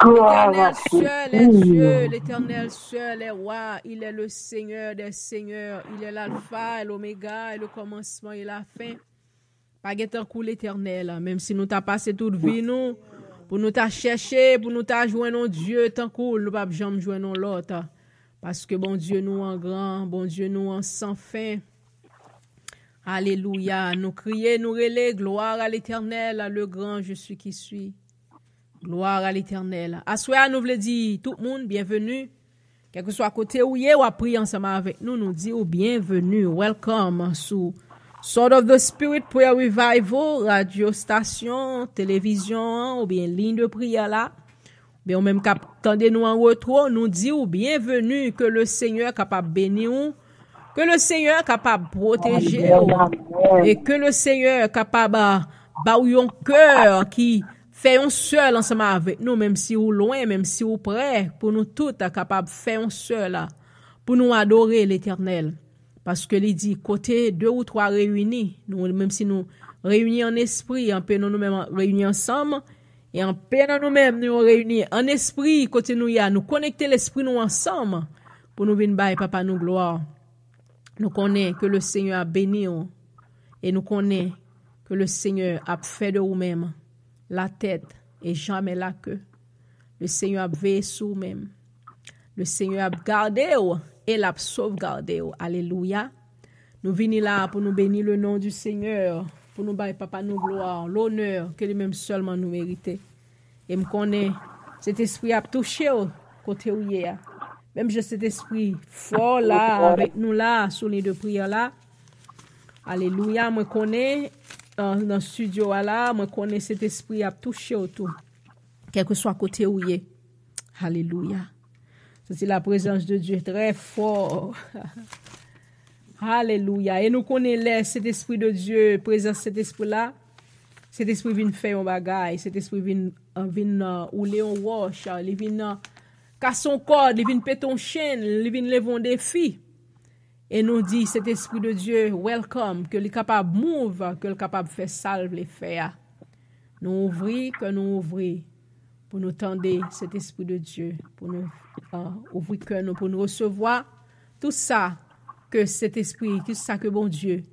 L'Éternel seul est Dieu, l'Éternel seul est roi. Il est le Seigneur des seigneurs. Il est l'alpha et l'oméga et le commencement et la fin. Pas guettant coup l'Éternel, même si nous t'a passé toute vie nous pour nous t'a cherché, pour nous t'a joindre Dieu tant cool, nous pas jamais joindre l'autre. Parce que bon Dieu nous en grand, bon Dieu nous en sans fin. Alléluia. Nous crier, nous relais, gloire à l'Éternel, le grand je suis qui suis. Gloire à l'Éternel. À soir, nous voulons dire tout le monde, bienvenue. Quel que soit côté où y est, ou à prier ensemble avec nous, nous dit bienvenue, welcome sous Sword of the Spirit Prayer Revival, radio station, télévision, ou bien ligne de prière là. Bien, même qu'attendez nous en retour, nous dit bienvenue, que le Seigneur est capable de bénir, que le Seigneur est capable de protéger, et que le Seigneur est capable de un cœur qui fait un seul ensemble avec nous, même si ou loin, même si ou près, pour nous tous être capable de faire un seul là, pour nous adorer l'Éternel. Parce que il dit, côté 2 ou 3 réunis, nous, même si nous réunis en esprit, en paix nous-mêmes réunis ensemble, et en paix nous-mêmes nous réunis en esprit, côté nous y a, nous connecter l'esprit nous ensemble, pour nous venir bailler papa nous gloire. Nous connaissons que le Seigneur a béni, et nous connaissons que le Seigneur a fait de vous-même la tête et jamais la queue. Le Seigneur a veillé sur vous-même. Le Seigneur a gardé et l'a sauvegardé. Alléluia. Nous venons là pour nous bénir le nom du Seigneur, pour nous bailler papa nous gloire, l'honneur que lui-même seulement nous méritons. Et me connaît, cet esprit a touché côté où il est. Même je cet esprit fort là, avec nous là, sur les deux prières là. Alléluia, me connaît. Dans le studio là, moi connais cet esprit a touché autour, quel que soit côté où il est. Alléluia. C'est la présence de Dieu très fort. Alléluia. Et nous connaissons cet esprit de Dieu, présence cet esprit là. Cet esprit vient faire un bagage, cet esprit vient rouler un wash, il vient casser son corps, il vient péter un chaîne, il vient lever un défi. Et nous dit cet esprit de Dieu, welcome, que est capable de move, que est capable de faire salve les faire. Nous ouvrons, que nous ouvrons, pour nous tendre cet esprit de Dieu, pour nous ouvrir que nous, pour nous recevoir tout ça que cet esprit, tout ça que bon Dieu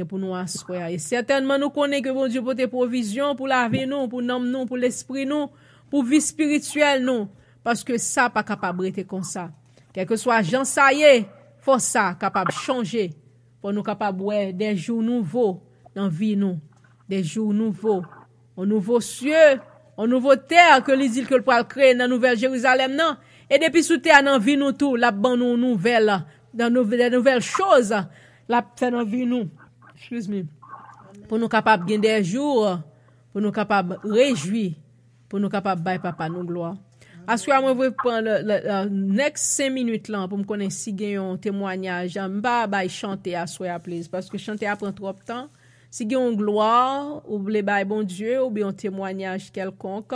a pour nous asseoir. Et certainement nous connaissons que bon Dieu pour tes provisions, pour la vie nous, pour l'âme nous, pour l'esprit nous, pour vie spirituelle nous, parce que ça pas capable d'être comme ça. Quel que soit Jean ça y est, faut ça capable changer pour nous capable ouais des jours nouveaux dans vie nous, des jours nouveaux, un nouveau cieux, un nouveau terre que les îles que le pourra créer dans nouvelle Jérusalem non, et depuis sous terre dans vie nous tout, la ban nous nouvelle dans des nouvelles choses, la fait dans vie nous. Excuse-moi. Pour nous capable gagner des jours, pour nous capable réjouir, pour nous capable bailler papa nous gloire. Assoir moi vais prendre le next 5 minutes là pour me connaître si gagne un témoignage, m'pa bailler chanter assoir please parce que chanter prend trop de temps. Si gagne une gloire ou voulez bailler bon Dieu ou bien un témoignage quelconque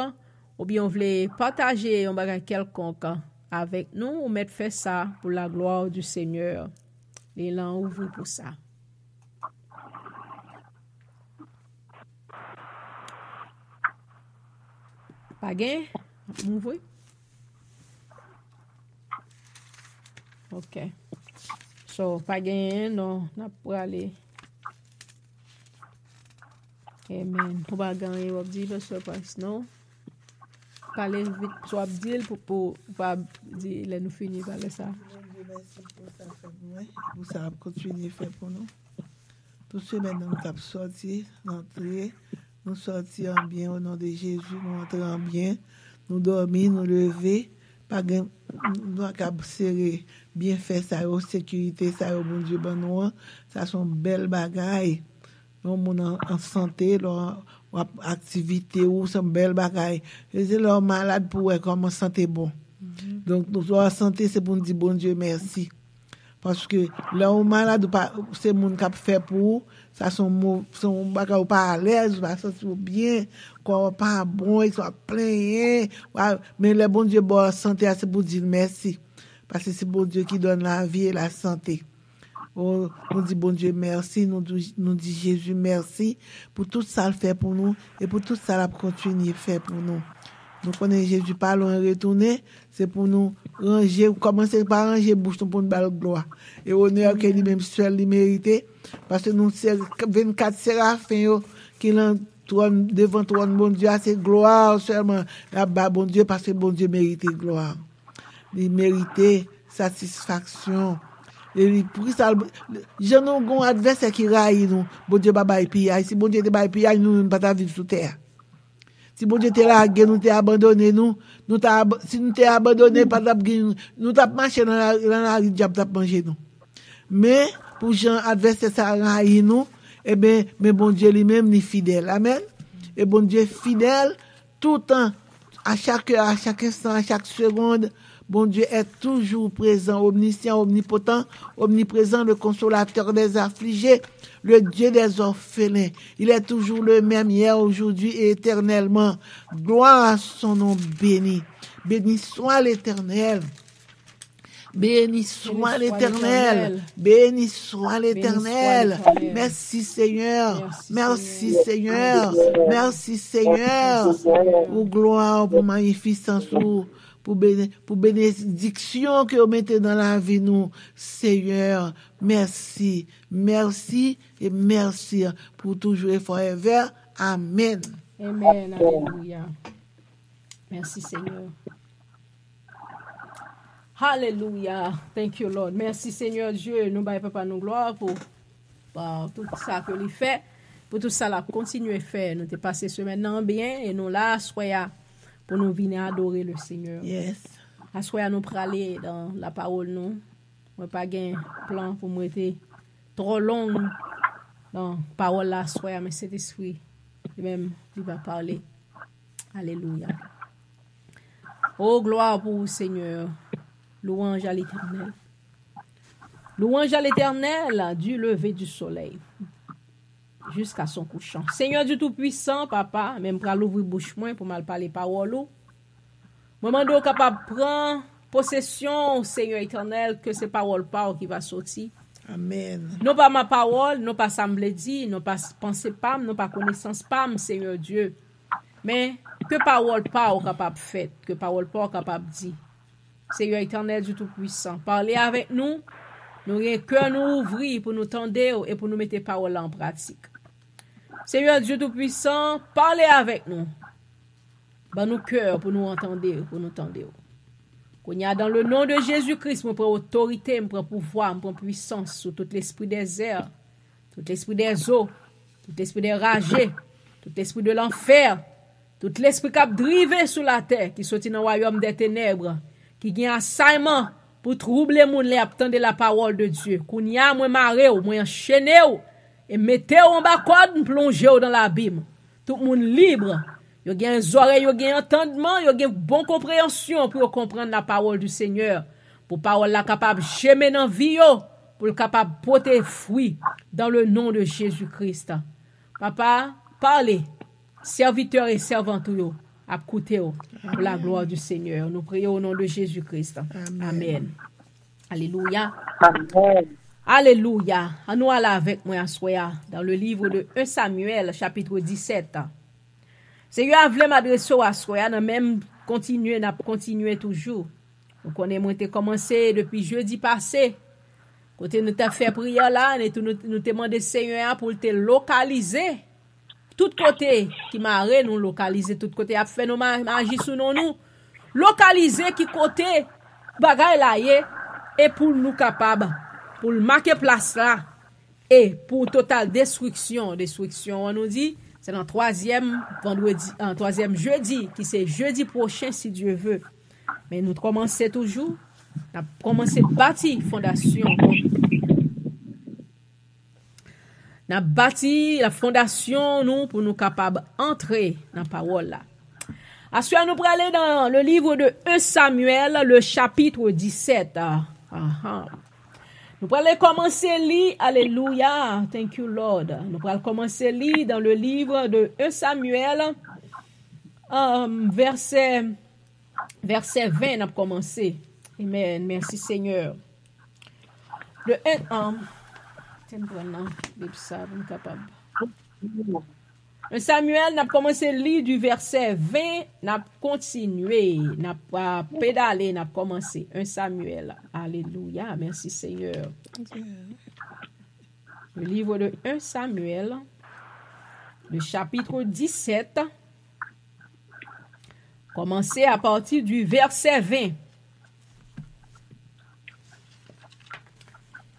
ou bien voulez partager un bagage quelconque avec nous, ou mettre faire ça pour la gloire du Seigneur. Les là ouvre pour ça. Pas gain? M'ouvrir? OK. So, pas gagné, non, n'a pas aller. Amen. On va gagner, on va dire, parce que non. parler vite, soit dire pour pas dire là nous finir parler ça. Merci pour ça fait pour moi. Pour ça continuer faire pour nous. Tout ce maintenant nous avons sorti, entrer, nous sortir en bien au nom de Jésus, nous entrer en bien, nous dormir, nous lever, pas nous avons serrer, bien faire ça, sécurité, ça, bon Dieu, bon nous, ça sont belles bagailles. Nous sommes en santé, leur activité, ou sont belles bagailles. C'est leur malade pour eux, comment santé bon. Donc, notre santé, c'est pour nous dire bon Dieu merci. Parce que là, on malade, c'est mon qui a fait pour ça, son bagages pas à l'aise, ça sentir bien, quoi, pas bon, ils sont pleins. Mais le bon Dieu, bonne santé, c'est pour dire merci. Parce que c'est bon Dieu qui donne la vie et la santé. Oh, nous dit bon Dieu merci, nous dit Jésus merci pour tout ça le fait pour nous et pour tout ça la continuer faire pour nous. Nous connaissons Jésus pas loin retourner, c'est pour nous ranger, commencer par ranger bouche pour une belle gloire. Et honneur que lui-même seul lui mérité parce que nous c'est 24 séraphins qui l'entourent devant toi bon Dieu, c'est gloire seulement là-bas bon Dieu parce que bon Dieu mérite gloire. Il mérite satisfaction. Et pour ça, je n'ai pas adversaire qui raille nous. Bon Dieu, baba et puis, si bon Dieu te ba et puis, nous ne pas ta vivre sous terre. Si bon Dieu te largué, nous t'es abandonné, si nous t'es abandonné, nous t'as marché dans la rue, diable t'as mangé nous. Mais, pour Jean, adversaire, ça raille nous, eh bien, mais bon Dieu lui-même, il est fidèle. Amen. Et bon Dieu fidèle, tout le temps, à chaque heure, à chaque instant, à chaque seconde, bon Dieu est toujours présent, omniscient, omnipotent, omniprésent, le consolateur des affligés, le Dieu des orphelins. Il est toujours le même hier, aujourd'hui et éternellement. Gloire à son nom béni. Béni soit l'Éternel. Béni soit l'Éternel. Béni soit l'Éternel. Merci Seigneur. Merci Seigneur. Merci Seigneur. Pour gloire, pour magnificence, pour bénédiction que vous mettez dans la vie, nous, Seigneur. Merci, merci et merci pour toujours et forever. Amen. Amen. Alléluia. Merci, Seigneur. Alléluia. Thank you, Lord. Merci, Seigneur Dieu. Nous baillons papa nous gloire pour tout ça que lui fait, pour tout ça là continuer à faire. Nous t'es passé semaine bien et nous là, soyons pour nous venir adorer le Seigneur. Yes. Assoya nous praler dans la parole nous. Moi pas gain plan pour moi être trop long dans parole là soya mais cet esprit lui-même il va parler. Alléluia. Oh gloire pour vous Seigneur. Louange à l'Éternel. Louange à l'Éternel du lever du soleil jusqu'à son couchant. Seigneur Dieu Tout-Puissant, Papa, même pour l'ouvrir bouche moins pour mal parler parole. Moi mando capable prendre possession, Seigneur éternel, que ces paroles parlent qui va sortir. Amen. Non pas ma parole, non pas semblé dit, non pas pensée pas, non pas connaissance pas, Seigneur Dieu. Mais que parole parle capable fait, que parole parle capable dit. Seigneur éternel du Tout-Puissant, parlez avec nous. Nous rien cœur nous ouvrir pour nous tendre et pour nous mettre parole en pratique. Seigneur Dieu Tout-Puissant, parlez avec nous. Ban nous cœur pour nous entendre, pour nous tendre. Qu'on y a dans le nom de Jésus-Christ, je prends autorité, je prends pouvoir, je prends puissance sur tout l'esprit des airs, tout l'esprit des eaux, tout l'esprit des ragés, tout l'esprit de l'enfer, tout l'esprit qui a drivé sur la terre, qui sortit dans le royaume des ténèbres, qui a un assignment pour troubler moun les attendre la parole de Dieu. Qu'on y a moi maré ou moi enchaîné ou et mettez en bas code plonger dans l'abîme. Tout le monde libre. Yo gen oreilles, yo gen entendement, yo gen bonne compréhension pour comprendre la parole du Seigneur. Pour parole la capable chemin dans vie yo, pour le capable porter fruit dans le nom de Jésus-Christ. Papa, parlez. Serviteurs et servantes yo, à côté pour la gloire du Seigneur. Nous prions au nom de Jésus-Christ. Amen. Amen. Alléluia. Amen. Alléluia. Nous allons avec moi à dans le livre de 1 Samuel, chapitre 17. Seigneur a voulu m'adresser à soi, n'a même continué toujours. Nous connaissons commencé depuis jeudi passé. Quand nous t'avons fait prière là, nous t'avons demandé Seigneur pour te localiser tout côté qui marre nous localiser tout côté a fait nous magie sous nous localiser qui côté bagay la yé et pour nous capable pour marquer place là et pour total destruction on nous dit c'est dans troisième jeudi qui c'est jeudi prochain si Dieu veut mais nous commençons toujours on a commencé bâtir fondation on a bâti la fondation nous pour nous capable entrer dans parole là. Ensuite nous pour aller dans le livre de 1 Samuel le chapitre 17. Nous pour aller commencer lire alléluia, thank you Lord. Nous pour aller commencer lire dans le livre de 1 Samuel verset 20 on a commencé. Amen. Merci Seigneur. Le 1 Samuel n'a commencé à lire du verset 20, n'a continué, n'a pas pédalé, n'a commencé. 1 Samuel. Alléluia. Merci Seigneur. Le livre de 1 Samuel, le chapitre 17, commencez à partir du verset 20.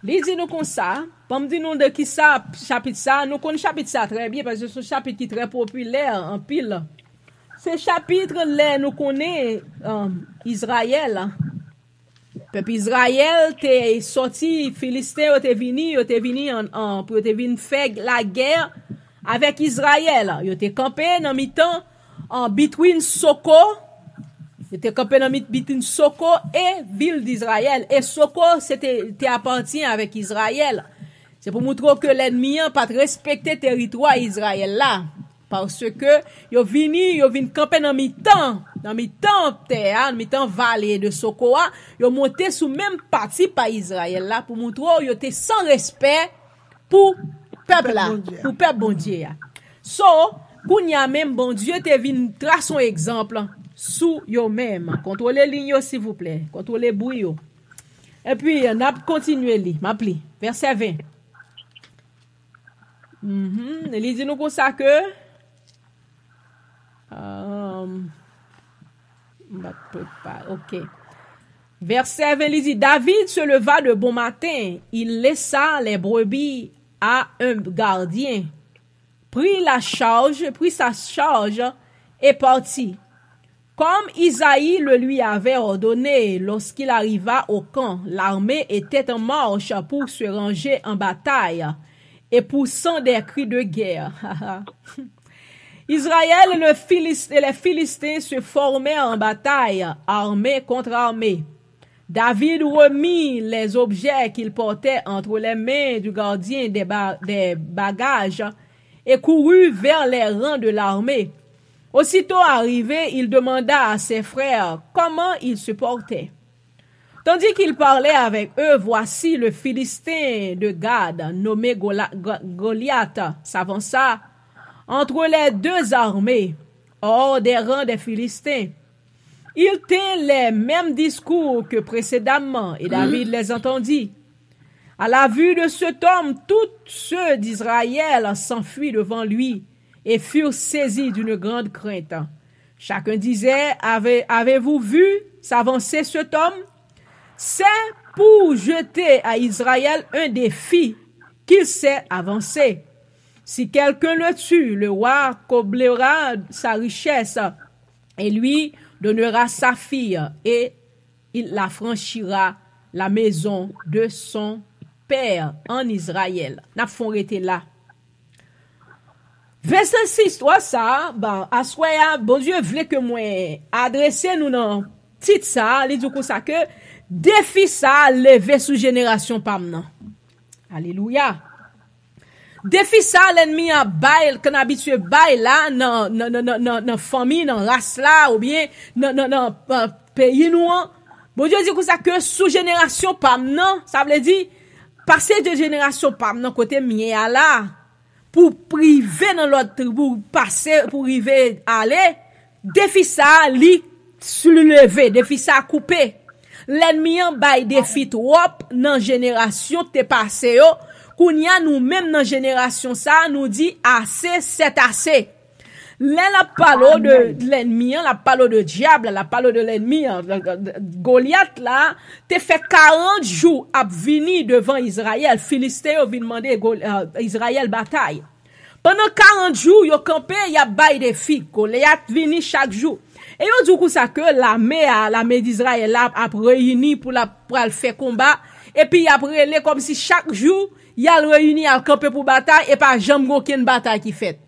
Lisez nous comme ça, comme dit nous de qui ça chapitre ça, nous connaissons chapitre ça très bien parce que c'est un chapitre qui est très populaire en pile. Ce chapitre là nous connaît Israël. Peuple Israël t'est sorti Philistin t'est venu pour te venir faire la guerre avec Israël. Yo t'est campé dans mi-temps en between Soko. C'était campé dans between Soko et ville d'Israël. Et Soko, c'était appartient avec Israël. C'est pour montrer que l'ennemi n'a pas respecté territoire Israël là. Parce que, yo vini camper dans mi-temps terre, mi-temps vallée de Soko, yo monté sous même partie par Israël là, pour montrer yo te sans respect pour peuple là, pour peuple bon Dieu. So, kounya même bon Dieu te vin trace son exemple. Sous yo même. Contrôlez ligne s'il vous plaît. Contrôlez bouillot. Et puis, on a continué li. M'appli. Verset 20. Il dit nous comme ça que OK. Verset 20, il dit David se leva de bon matin, il laissa les brebis à un gardien, prit sa charge et partit. Comme Isaïe le lui avait ordonné lorsqu'il arriva au camp, l'armée était en marche pour se ranger en bataille et poussant des cris de guerre. Israël et les Philistins se formaient en bataille, armée contre armée. David remit les objets qu'il portait entre les mains du gardien des bagages et courut vers les rangs de l'armée. Aussitôt arrivé, il demanda à ses frères comment ils se portaient. Tandis qu'il parlait avec eux, voici le Philistin de Gad, nommé Goliath, s'avança entre les deux armées, hors des rangs des Philistins. Il tint les mêmes discours que précédemment, et David les entendit. À la vue de cet homme, tous ceux d'Israël s'enfuient devant lui et furent saisis d'une grande crainte. Chacun disait, avez-vous vu s'avancer cet homme? C'est pour jeter à Israël un défi qu'il s'est avancé. Si quelqu'un le tue, le roi comblera sa richesse et lui donnera sa fille et il affranchira la maison de son père en Israël. N'a font rete là. Verset 6, toi ça, assoya, bon Dieu voulait que moi adresser nous dans titre ça, il dit comme ça que défi ça levé sous génération pam. Alléluia. Défi ça l'ennemi a bail qu'on habitué bail là dans famille, dans race là ou bien dans pays nous. Bon Dieu dit comme ça que sous génération pam ça veut dire passer de génération pam côté mien là. Pour priver dans l'autre, pour passer, pour arriver aller, défi ça, li, soulever, défi ça, couper. L'ennemi en bail défi trop, dans génération, te passé yo, Kounya nous même dans génération ça nous dit assez c'est assez. Là la parole de l'ennemi, la parole de diable, la parole de l'ennemi, Goliath là, te fait 40 jours à venir devant Israël, Philistéen vient demander Israël bataille. Pendant 40 jours, yo campé, y a bail des filles, Goliath vini chaque jour. Et yo du coup ça que l'armée d'Israël là a réuni pour le faire combat et puis après les comme si chaque jour y a réuni à camper pour bataille et pas jamais aucune bataille qui fait.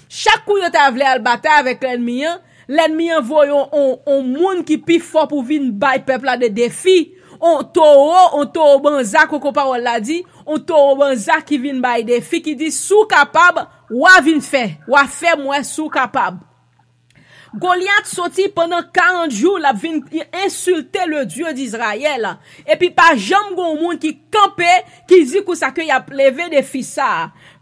Chaque coup yo t'a vle al bataille avec l'ennemi envoie on monde qui plus fort pour venir bail peuple là de défi. On taureau banza koko parole la dit, on taureau banza qui vient bail défi qui dit sous capable ou vinn faire moi sous capable. Goliath sorti pendant 40 jours, la vin insulter le Dieu d'Israël. Et puis, pas jamais gon monde qui campait, qui dit que ça que y a levé des fils.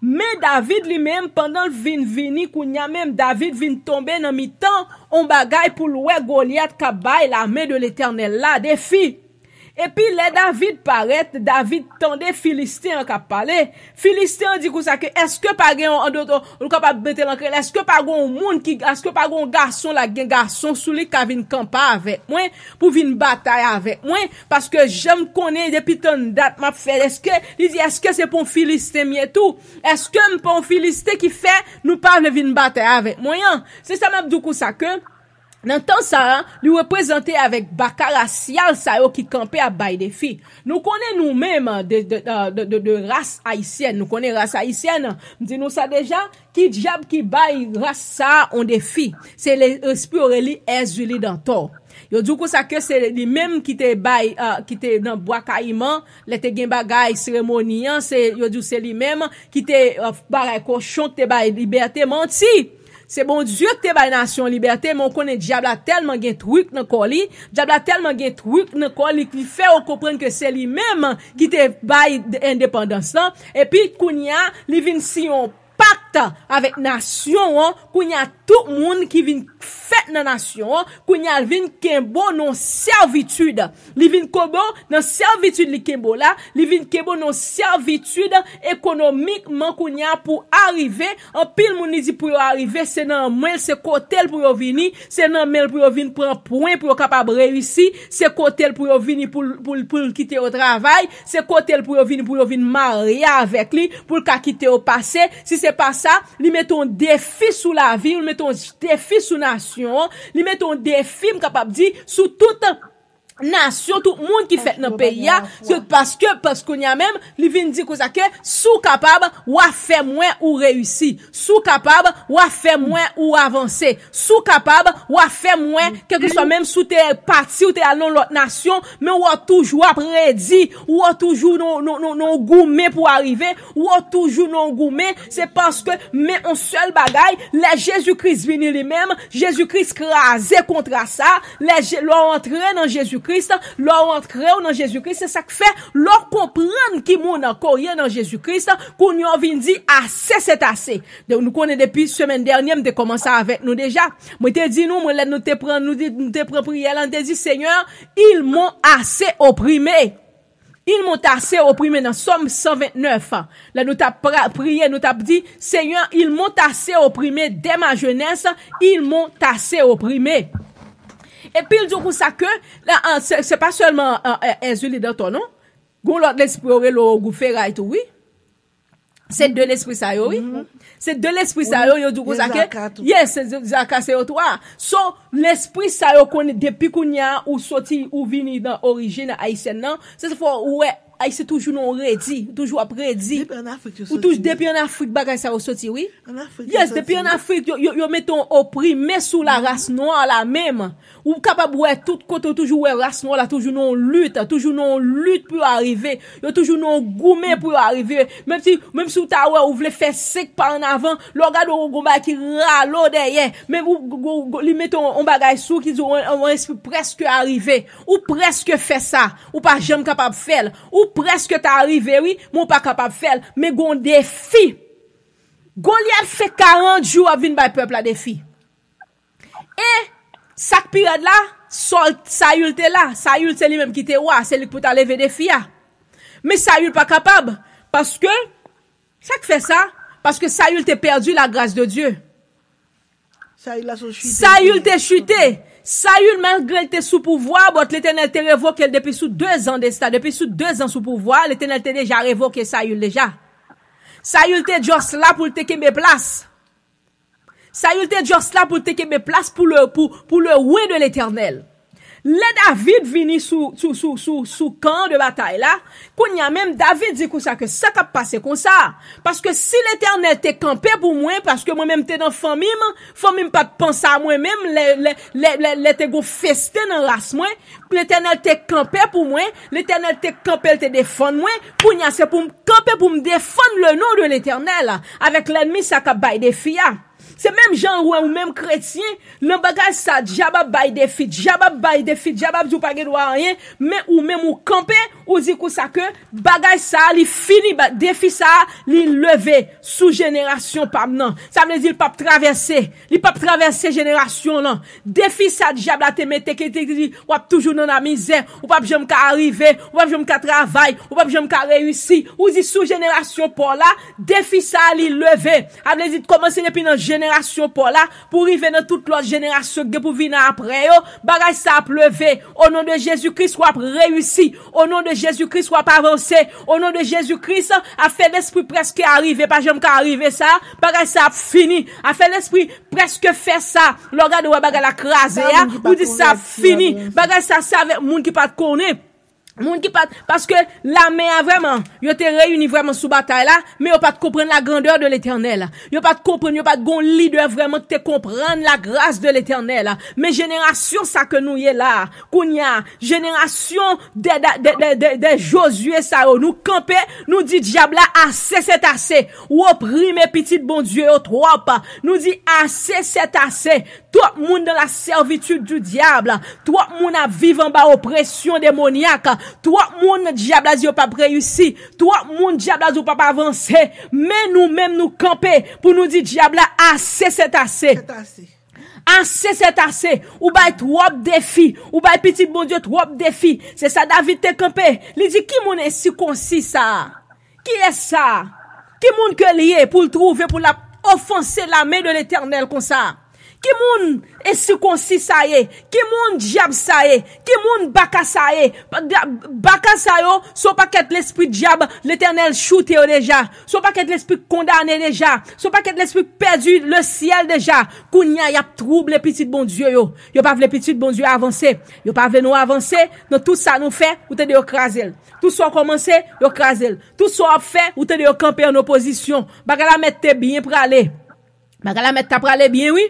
Mais David lui-même, pendant le vini, kounya même, David vin tomber dans mi-temps, on bagaille pour louer Goliath kabay l'armée de l'Éternel là, des filles. Et puis, les David paraît, David tendait Philistin qui parler. Philistin dit que ça que, est-ce que pas on capable de mettre l'encre, est-ce que pas gon monde qui, est-ce que pas gon garçon la gen garçon sous lui qui vient camper avec moi, pour venir bataille avec moi, parce que j'aime connaître depuis tant date m'a fait, est-ce que c'est pour un Philistin mieux tout? Est-ce que pour un Philistin qui fait, nous parle venir bataille avec moi, c'est ça m'a dit que ça que, dans temps ça, lui représenter avec Bakaracial ça qui campait à bail des filles. Nous connaissons nous-mêmes de race haïtienne, nous connaissons race haïtienne. Dis-nous ça déjà, qui diable qui bail race ça on des filles. C'est l'esprit Aurélie Ezuli d'Antor. Yo du coup ça que c'est les mêmes qui te bail qui te dans bois caïman, les te gen bagay cérémoniant, c'est yo du c'est lui même qui te bail cochon te bail liberté menti. C'est bon Dieu que te bay nation liberté, mais on connaît diable a tellement gen truc dans coli, diable a tellement gen truc dans coli qui fait on comprendre que c'est lui même qui te bay indépendance là et puis kounya li vinn si on pacte avec nation kounya tout monde qui vinn fait dans nation kounya vinn kembo non servitude li vinn kobo dans servitude li kembo là li vinn kembo non servitude économiquement kounya pour arriver en pile moun dit pour arriver c'est dans moi c'est côté pour venir c'est dans mel pour venir prendre point pour capable réussir c'est côté pour venir pour quitter au travail c'est côté pour venir marier avec lui pour quitter au passé si c'est pas ça li mettons défi sous la vie, li mettons défi sous nation, li mettons défi capable dire sous toute nation, tout monde qui fait dans pays parce qu'on y a même li vinn dire que ça que sous capable ou faire moins ou réussir, sous capable ou faire moins ou avancer, sous capable ou faire moins quelque soit même sous tes parti ou tes allons l'autre nation mais ou toujours prédit ou toujours non gourmet pour arriver ou toujours non gourmet c'est parce que mais un seul bagaille les Jésus-Christ venu lui-même Jésus-Christ crasé contre ça les l'ont entré dans Jésus-Christ leur entrer dans Jésus-Christ c'est ça que fait leur comprendre qui mon encore dans Jésus-Christ qu'on y vient dire assez c'est assez donc nous connaît depuis semaine dernière m'te commencé avec nous déjà moi te dit nous te prend prière on te dit Seigneur ils m'ont assez opprimé. Ils m'ont assez opprimé dans Somme 129. Là, nous t'a prié, nous t'a dit, Seigneur, ils m'ont assez opprimé dès ma jeunesse, ils m'ont assez opprimé. Et puis, il dit pour ça que, là, c'est pas seulement, Ezuli dans ton nom. Gon l'autre l'esprit aurait le goufera et tout, oui. C'est de l'esprit ça, oui. C'est de l'esprit ça, yo, du coup, ça que, yes, c'est Zaka, c'est toi. So, l'esprit ça, yo, connaît depuis qu'on y a, ou sorti, ou vini dans origine haïtienne, non, c'est fois, ouais, c'est toujours non ready, toujours après dit. Ou toujours depuis en Afrique, bagay ça, sorti, oui. Yes, depuis en Afrique, yo mettons opprimé sous la race noire, la même. Ou capable, ouais, tout côté, toujours, ouais, race noire, là, toujours non lutte pour arriver. Yo toujours non gourmet pour arriver. Même si t'as, ouais, ou voulez faire sec par en avant, le regarde au gomba qui râle derrière. Même ou, li mettons, on bagay sous, qui dit, on esprit presque arrivé. Ou presque fait ça. Ou pas jamais capable faire. Ou presque t'as arrivé, oui, mon pas capable faire, mais gon défi. Goliath fait 40 jours à venir by peuple à défi. Et, chaque période là, Saül te là, Saül c'est lui-même qui te roi, c'est lui pour t'a lever défi. Mais Saül pas capable. Parce que, ça fait ça, parce que Saül t'a perdu la grâce de Dieu. Saül t'a chuté. Saül, malgré était sous pouvoir, bon, l'Éternel t'a révoqué depuis sous 2 ans de ça. Depuis sous 2 ans sous pouvoir, l'Éternel t'a déjà révoqué Saül déjà. Saül t'a juste là pour te qu'aimer place. Saül t'a juste là pour te qu'aimer place pour le roi de l'Éternel. Le David vini sous camp de bataille là, qu'on y a même David dit comme ça que ça a passé comme ça. Parce que si l'Éternel t'est campé pour moi, parce que moi-même t'es dans famille pas penser à moi-même, les t'es go festé dans race moi, l'Éternel t'est campé pour moi, l'Éternel t'est campé te défendre moi, pour y a c'est pour me camper pour me défendre le nom de l'Éternel, avec l'ennemi ça a bail des filles. C'est même genre ou même chrétien, le bagage ça, diable bail des filles, diable du pas droit rien, mais ou même ou camper, ou dit que ça que bagage ça, li fini, défi ça, li levé sous génération pas non. Ça veut dire pas traverser génération non. Défi ça, diable te mette qui dit ou toujours dans la misère, ou pas jamais qu'à arriver, ou pas jamais qu'à travailler, ou pas jamais qu'à réussir, ou dit sous génération pour là, défi ça, li levé. Ça veut dire commencer depuis dans génération pour là, pour arriver dans toute l'autre génération pour venir après yo, bagay ça a pleuvé, au nom de Jésus-Christ soit réussi, au nom de Jésus-Christ soit avancé, au nom de Jésus-Christ a fait l'esprit presque arrivé, pas jamais qu'à arriver ça, bagay ça a fini, a fait l'esprit presque fait ça, le regarde ou bagay la crasé, ou dit ça fini, bagay ça avec moun qui pas connaît. Moun qui pas, parce que l'armée a vraiment, yo te réuni vraiment sous bataille là, mais yo pas de comprendre la grandeur de l'Éternel. Yo pas de comprendre, yo pas de gon leader vraiment te comprendre la grâce de l'Éternel. Mais génération ça que nous y est là, kounya, génération de Josué ça nous camper, nous dit diable là assez c'est assez. Ou opprime petit bon Dieu au trop. Nous dit assez c'est assez. Tout le monde dans la servitude du diable, tout le monde a vivre en bas oppression démoniaque. Tout le monde diable a dit pas réussi, tout le monde diable a dit pas avancer, mais nous-mêmes nous camper pour nous dire diable assez c'est assez. Assez c'est assez. Ou ba trop défi, ou ba petit bon Dieu trop défi. C'est ça David te campé. Il dit qui mon est circoncis ça? Qui est ça? Qui moun que lié pour le trouver pour la offenser la main de l'Éternel comme ça? Qui moun est circoncis ça y est? Qui moun diable ça y est? Qui moun baka ça y est? Baka ça yo, son paquet l'esprit diable, l'Éternel shooté déjà. Son paquet l'esprit condamné déjà. Son paquet l'esprit perdu le ciel déjà. Kounya y a trouble petit bon Dieu yo. Yo pas vle petit bon Dieu avancer. Yo pas vle nous avancer. Dans tout ça nous fait, ou te de écraser. Tout ça commencé, yo écraser. Tout ça fait, ou te de camper en opposition. Baka la mettre bien pour aller. Baka la mettre pour aller bien oui.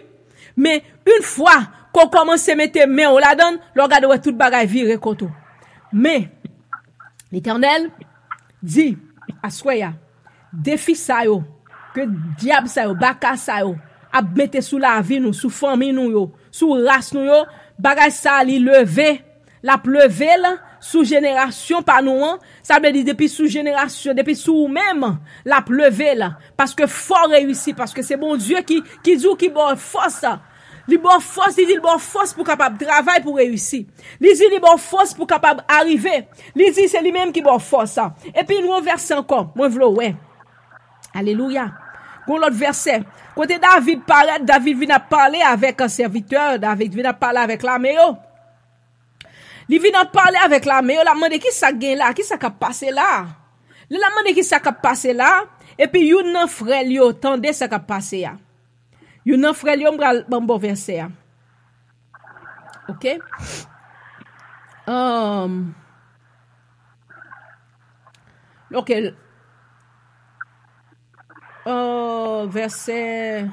Mais une fois qu'on commence à mettre main on la donne, le regarde ouais tout bagaille virer contre. Mais l'Éternel dit à Soya, défi ça yo, que diable ça yo, baka ça yo, a mettre sous la vie nous, sous famille nous yo, sous race nous yo, bagaille ça li lever, la pleuver là, sous génération par nous, ça veut dire depuis sous génération, depuis sous même, la pleuver là, parce que fort réussi, parce que c'est bon Dieu qui dit qui bon force ça. Li bon force, il dit bon force pour capable travailler pour réussir. Il dit li bon force pour capable arriver. Il dit c'est lui-même qui bon force ça. Et puis nous verset encore, moi v'lo ouais. Alléluia. Gon l'autre verset. Côté David paraît, David vient parler avec un serviteur, David vient parler avec l'armée. Il vient parler avec l'armée, la demande qui ça gagne là, qui ça ka passé là. La demande qui ça ka passé là, et puis yon nan frère li tendez ça ka passé là. Yon nan frère li m'bral bon verset. OK? OK. Verset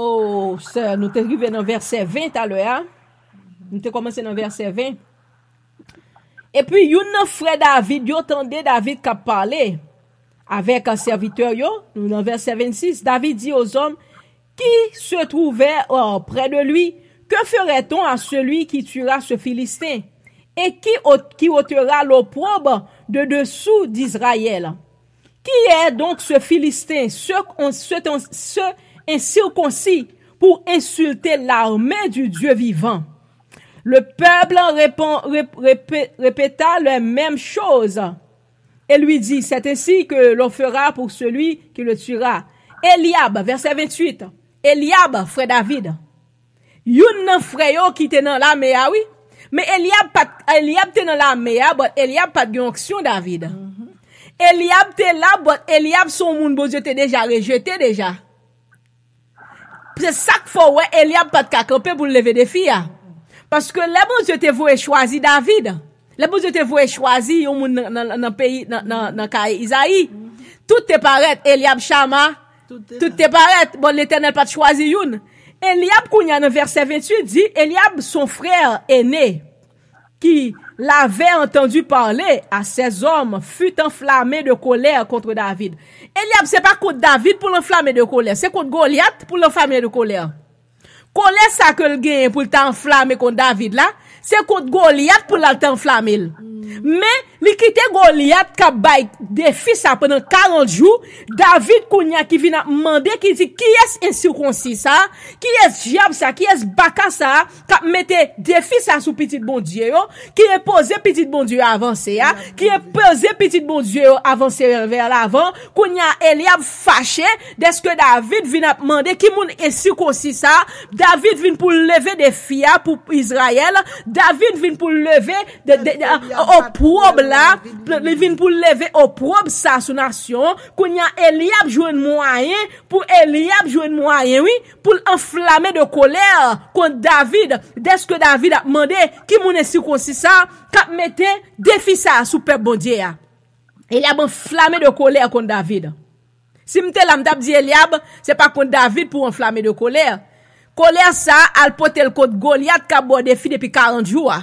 Oh, ça, nous t'es arrivé dans verset 20 à l'heure. Nous t'es commencé dans verset 20. Et puis, yon frère David, yo tendez David qui parlé avec un serviteur yo, nous dans verset 26. David dit aux hommes qui se trouvaient près de lui, que ferait-on à celui qui tuera ce Philistin et qui ôtera l'opprobre de dessous d'Israël? Qui est donc ce Philistin, ce incirconcis pour insulter l'armée du Dieu vivant? Le peuple répéta la même chose et lui dit, c'est ainsi que l'on fera pour celui qui le tuera. Eliab, verset 28. Eliab, frère David. Yon frère qui était dans l'armée, oui. Mais Eliab était dans l'armée, mais Eliab pas de onction David. Eliab était là, mais Eliab son monde bon Dieu était déjà rejeté déjà. C'est ça qu'il faut, ouais, Eliab pas de camper pour lever des filles. Parce que les bon Dieu te voulu choisir David. Les bon Dieu te voulu choisir dans le pays, dans Isaïe. Tout te paraît, Eliab Shama. Tout te paraît, bon, l'Éternel pas de choisir youn. Eliab, kounya dans verset 28, dit, Eliab, son frère aîné, qui l'avait entendu parler à ses hommes, fut enflammé de colère contre David. Eliab, c'est pas contre David pour l'enflammer de colère, c'est contre Goliath pour l'enflammer de colère. Colère ça que le gagne pour t'enflammer contre David là, c'est contre Goliath pour l'enflammer. Mais, li kite Goliath ka bay défi ça pendant 40 jours, David kounya qui vient demander qui dit qui est incirconcis ça, qui est diable ça, qui est baka ça, ka mette défi ça sous petit bon Dieu yo, qui est posé petit bon Dieu avancer qui est posé petit bon Dieu avancer vers l'avant, kounya Eliab fâché dès que David vient demander qui moun incirconcis ça, David vient pour lever des filles pour Israël, David vient pour lever opprobre là, il vient pour lever opprobre ça sous nation, kounya Eliab joue un moyen pour Eliab jouer un moyen oui, pour enflammer de colère contre David, dès que David a demandé qui moun circoncis ça, qu'a mette défi ça sous peuple bon Dieu. Eliab enflammé de colère contre David. Si m'te la m'tap dit Eliab, c'est pas contre David pour enflammer de colère. Colère ça, al pote le contre Goliath qui a bon défi depuis 40 jours.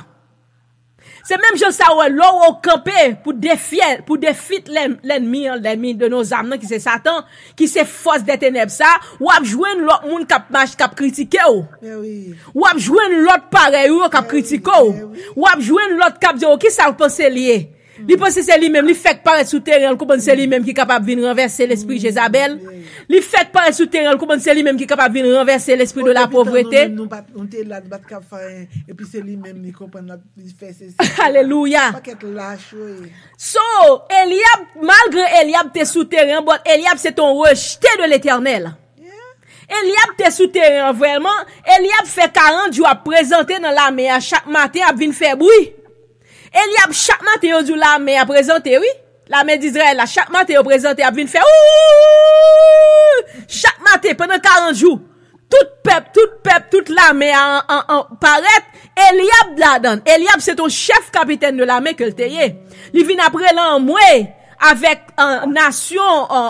C'est même chose ça ouais l'eau au campé pour défier l'ennemi de nos âmes qui c'est Satan, qui c'est force des ténèbres ça, ou a joindre l'autre monde qui marche qui critiquer ou a joindre l'autre pareil ou qui critiquer ou a joindre l'autre qui dire qui ça pense lié. Li pense c'est lui-même, li fait paraître souterrain, comme c'est lui-même qui est capable de venir renverser l'esprit Jézabel. Li fait paraître souterrain, comme c'est lui-même qui est capable de venir renverser l'esprit de la pauvreté. Et puis c'est lui-même qui comprend il fait ça. Alléluia. So, Eliab, malgré Eliab t'es souterrain, bon Eliab c'est ton rejeté de l'Éternel. Eliab t'es souterrain vraiment. Eliab fait 40 jours à présenter dans l'armée à chaque matin à venir faire bruit. Eliab chaque matin yo dit la main à présenter oui, la main d'Israël là chaque matin yo présenter a venir faire chaque matin pendant 40 jours toute l'armée en paraître Eliab là-dedans. Eliab c'est ton chef capitaine de l'armée que le teye. Il vient après l'envoie avec nation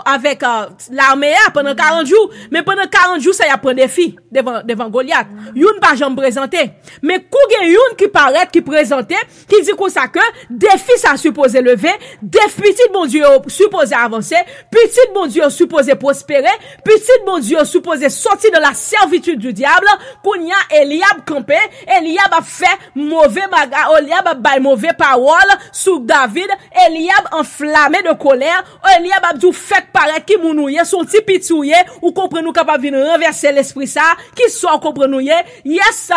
avec l'armée pendant 40 jours, mais pendant 40 jours ça y a prend défi devant Goliath. Youn pas jamais présenté, mais kou youn qui paraît qui présenté qui dit comme ça que défi ça supposé lever, défi petit bon Dieu supposé avancer, petit bon Dieu supposé prospérer, petit bon Dieu supposé sortir de la servitude du diable. Kounya Eliab campé, Eliab a fait mauvais bagarre, Eliab a bail mauvais parole sur David, Eliab enflammé de colère, Eliab a dit fait paraître qui mounouye son petit pitouye ou comprenez capable venir renverser l'esprit ça qui soit comprenouye. Yes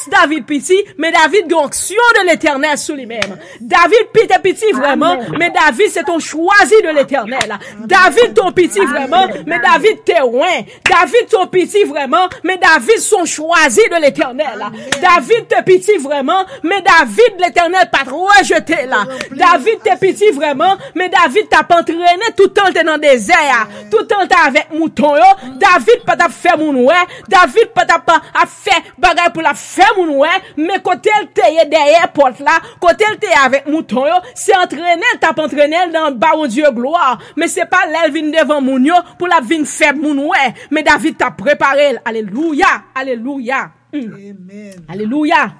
David petit, mais David l'onction de l'Éternel sous lui-même. David petit vraiment, mais David c'est ton choisi de l'Éternel. David ton petit vraiment, mais David t'es loin. David ton petit vraiment, mais David son choisi de l'Éternel. David t'es petit vraiment, mais David l'Éternel pas rejeté là. David t'es petit vraiment, mais David t'a pas entraîné tout le temps t'es dans le désert, tout le temps t'es avec mouton yo. David pas t'a fait moun ouais, David pas t'a pas fait bagay pour la faire moun ouais, mais côté elle t'es derrière porte là, côté elle t'es avec mouton yo, c'est entraîné t'a pas entraîné dans baron Dieu gloire, mais c'est pas l'elle vinn devant moun yo pour la vinn faire moun ouais, mais David t'a préparé. Alléluia, alléluia. Amen. Alléluia.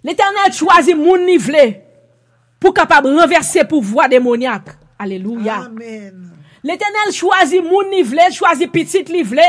L'Éternel choisit moun nivelé pour capable renverser pouvoir démoniaque. Alléluia. Amen. L'Éternel choisit moun nivelé, choisit petit nivelé.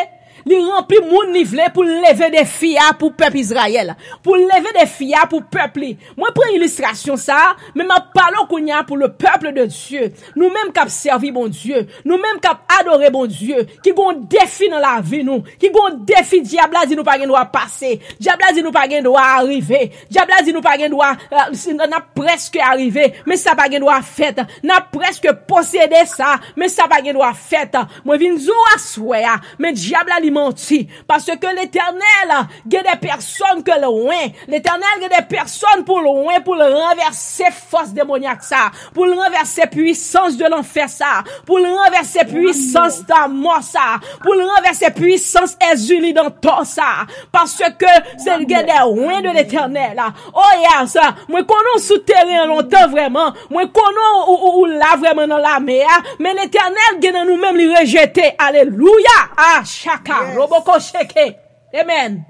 li rempli moun nivelé pour lever des filles pour peuple Israël. Pour lever des filles pour peuple. Moi prends illustration ça, mais m'a parlons qu'on y a pour le peuple de Dieu. Nous même qui servi bon Dieu, nous même qui adorer bon Dieu, qui gon défi dans la vie nous, qui gon défi diable a dit nous pas gen droit passer. Diable a dit nous pas gen droit arriver. Diable a dit nous pas gen droit n'a presque arrivé, mais ça pas gen droit fait. N'a presque possédé ça, mais ça pas gen droit fait. Moi vinn zou aswe, mais diable a li menti parce que l'Éternel gen des personnes que loin, l'Éternel gen des personnes pour loin pour le renverser force démoniaque ça, pour le renverser puissance de l'enfer ça, pour le renverser puissance de mort ça, pour le renverser puissance exuli dans tout ça, parce que c'est le gen des loin de l'Éternel. Oh yeah ça, moi connais souterrain longtemps vraiment, moi connais ou là vraiment dans la mer, mais l'Éternel gen nous même li rejeter. Alléluia. Ah chaka roboko sheke. Amen.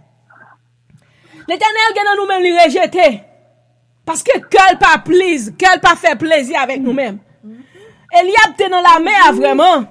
L'Éternel gen nous même li rejeter. Parce que quel pas plaise, quel pas fait plaisir avec nous-mêmes. Eliab t'es dans la mer vraiment.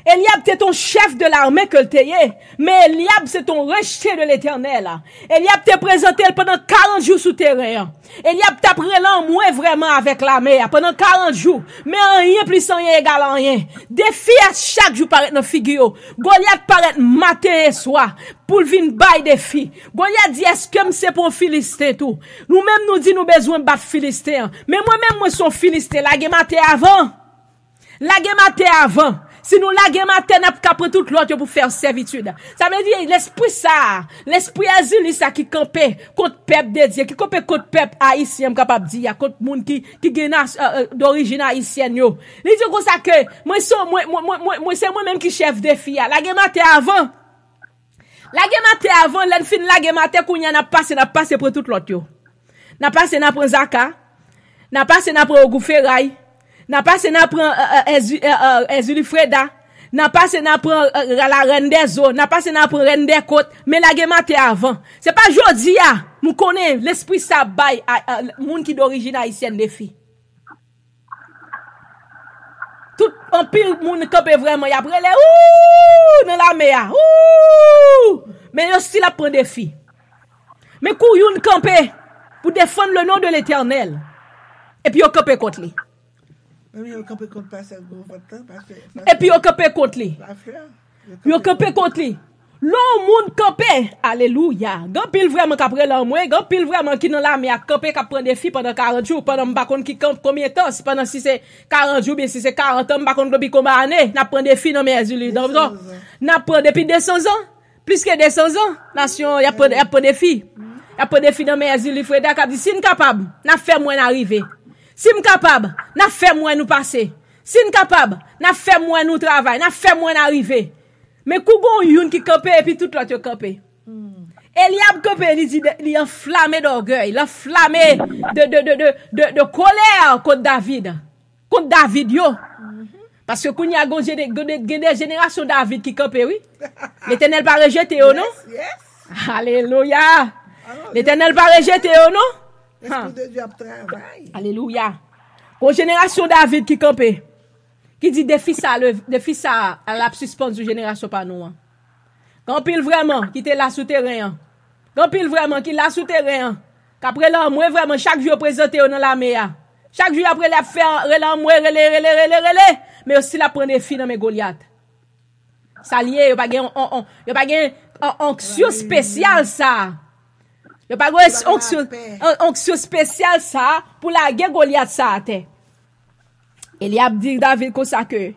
Eliab t'es ton chef de l'armée que le t'ayé. Mais Eliab c'est ton rejeté de l'Éternel. Eliab t'es présenté pendant 40 jours sous terrain. Eliab t'a pris l'enmoué vraiment avec la mer pendant 40 jours. Mais rien plus sans rien égal à rien. Défi à chaque jour paraît dans figure. Goliath paraît matin et soir. Pour venir bail défi. Goliath dit est-ce que c'est pour Philistin tout. Nous-mêmes nous dit nous besoin de battre Philistin. Mais moi-même moi son Philistin. La guerre matin avant. La guerre matin avant. Si nous la guerre matin n'a pas pris toute l'autre pour faire servitude. Ça veut dire l'esprit azuli ça qui campait contre peuple de Dieu, qui campait contre peuple haïtien capable dire contre monde qui gagne d'origine haïtienne yo. Il dit comme ça que moi c'est moi même qui chef de filles. La guerre matin avant. La guerre matin avant, l'en fin la guerre matin qu'on y a passé pour toute l'autre yo. N'a passé n'a prend Zaka. N'a passé n'a prend Goufferail. N'a passé n'a prend Ezuli Freda, n'a passé n'a prend la reine des eaux, n'a passé n'a prend reine des côtes, mais la guerre maté avant. C'est pas jodi a, nous connaît l'esprit ça bail monde qui d'origine haïtienne des filles. Tout en pile monde campé vraiment y après les ouh dans la mer. Ouh! Mais yo still a prend des filles. Mais kou youn campé pour défendre le nom de l'Éternel. Et puis yo campé contre lui. Et puis yo campé contre lui. Yo campé contre lui. L'on moun campé. Alléluia. Gan pile vraiment qu'après l'homme, gan pile vraiment qui dans la mer campé qui prend des filles pendant 40 jours, pendant m'pa konn qui campe combien de temps, pendant si c'est 40 jours bien si c'est 40 ans, m'pa konn depuis combien d'années, n'a prend des filles dans mes azuli donc n'a prend depuis 200 ans, plus que 200 ans, nation y a prend des filles. Y a prend des filles dans mes azuli Freda qui dit si capable, n'a fait moins arriver. Si m capable, n'a fait moins nous passer. Si m capable, n'a fait moins nous travail, n'a fait moins arriver. Mais kougon youn qui campé et puis tout l'autre campé. Eliab campé, il enflammé d'orgueil, il enflammé de colère contre David. Contre David yo. Parce que kounya a des générations David qui campé oui. L'Éternel pas rejeté non? Yes. Alléluia. L'Éternel pas rejeté non? L'esprit de Dieu travaille. Alléluia. Une génération David qui campait. Qui dit défi ça à la suspension génération par nous. Quand pile vraiment qui était là souterrain. Quand pile vraiment qui là souterrain. Qu'après là moi vraiment chaque jour présenté dans la mer. Chaque jour après la faire relé mais aussi la prendre des filles dans mes Goliath. Ça lié yo pas gain onction spéciale ça. Yo pas onction spéciale ça pour la guerre Goliath ça à terre. Eliab dit David comme ça que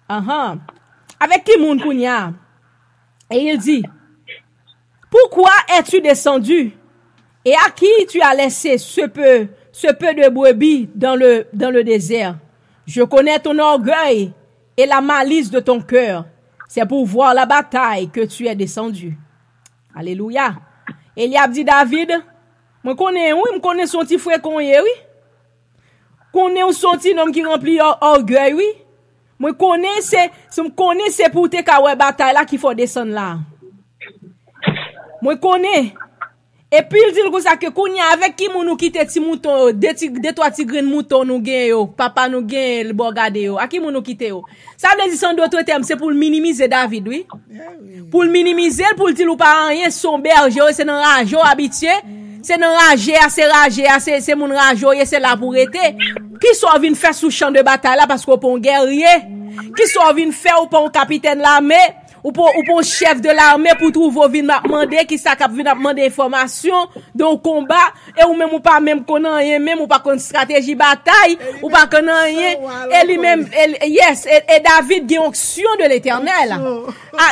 avec qui moun kounya et il dit pourquoi es-tu descendu et à qui tu as laissé ce peu de brebis dans le désert? Je connais ton orgueil et la malice de ton cœur. C'est pour voir la bataille que tu es descendu. Alléluia. Eliab dit David, moi connais son petit frère qu'on est, oui. Connais son petit homme qui remplit orgueil, oui. Moi connais c'est pour te ka ouais bataille là qu'il faut descendre là. Moi connais Et puis il dit comme ça que kounya avec qui moun nou kite ti mouton de trois ti grain mouton nou gen yo, papa nou gen le bo gade yo. A qui moun nou kite yo. Ça veut dire sans d'autres termes, c'est pour minimiser David, oui. Pour minimiser, pour dire ou pas rien son berger, c'est dans rajo habitué. C'est dans rager, c'est moun rajo, c'est là pour être. Qui sont vinn faire sous champ de bataille là parce qu'on pas un guerrier. Qui sont vinn faire ou pas un capitaine l'armée. Ou pour chef de l'armée pour trouver vinn m'a demander qui ça cap vinn demander information dans combat et ou même ou pas même connait rien même ou pas connait stratégie bataille ou pas connait rien et lui même yes et David gagne onction de l'Éternel.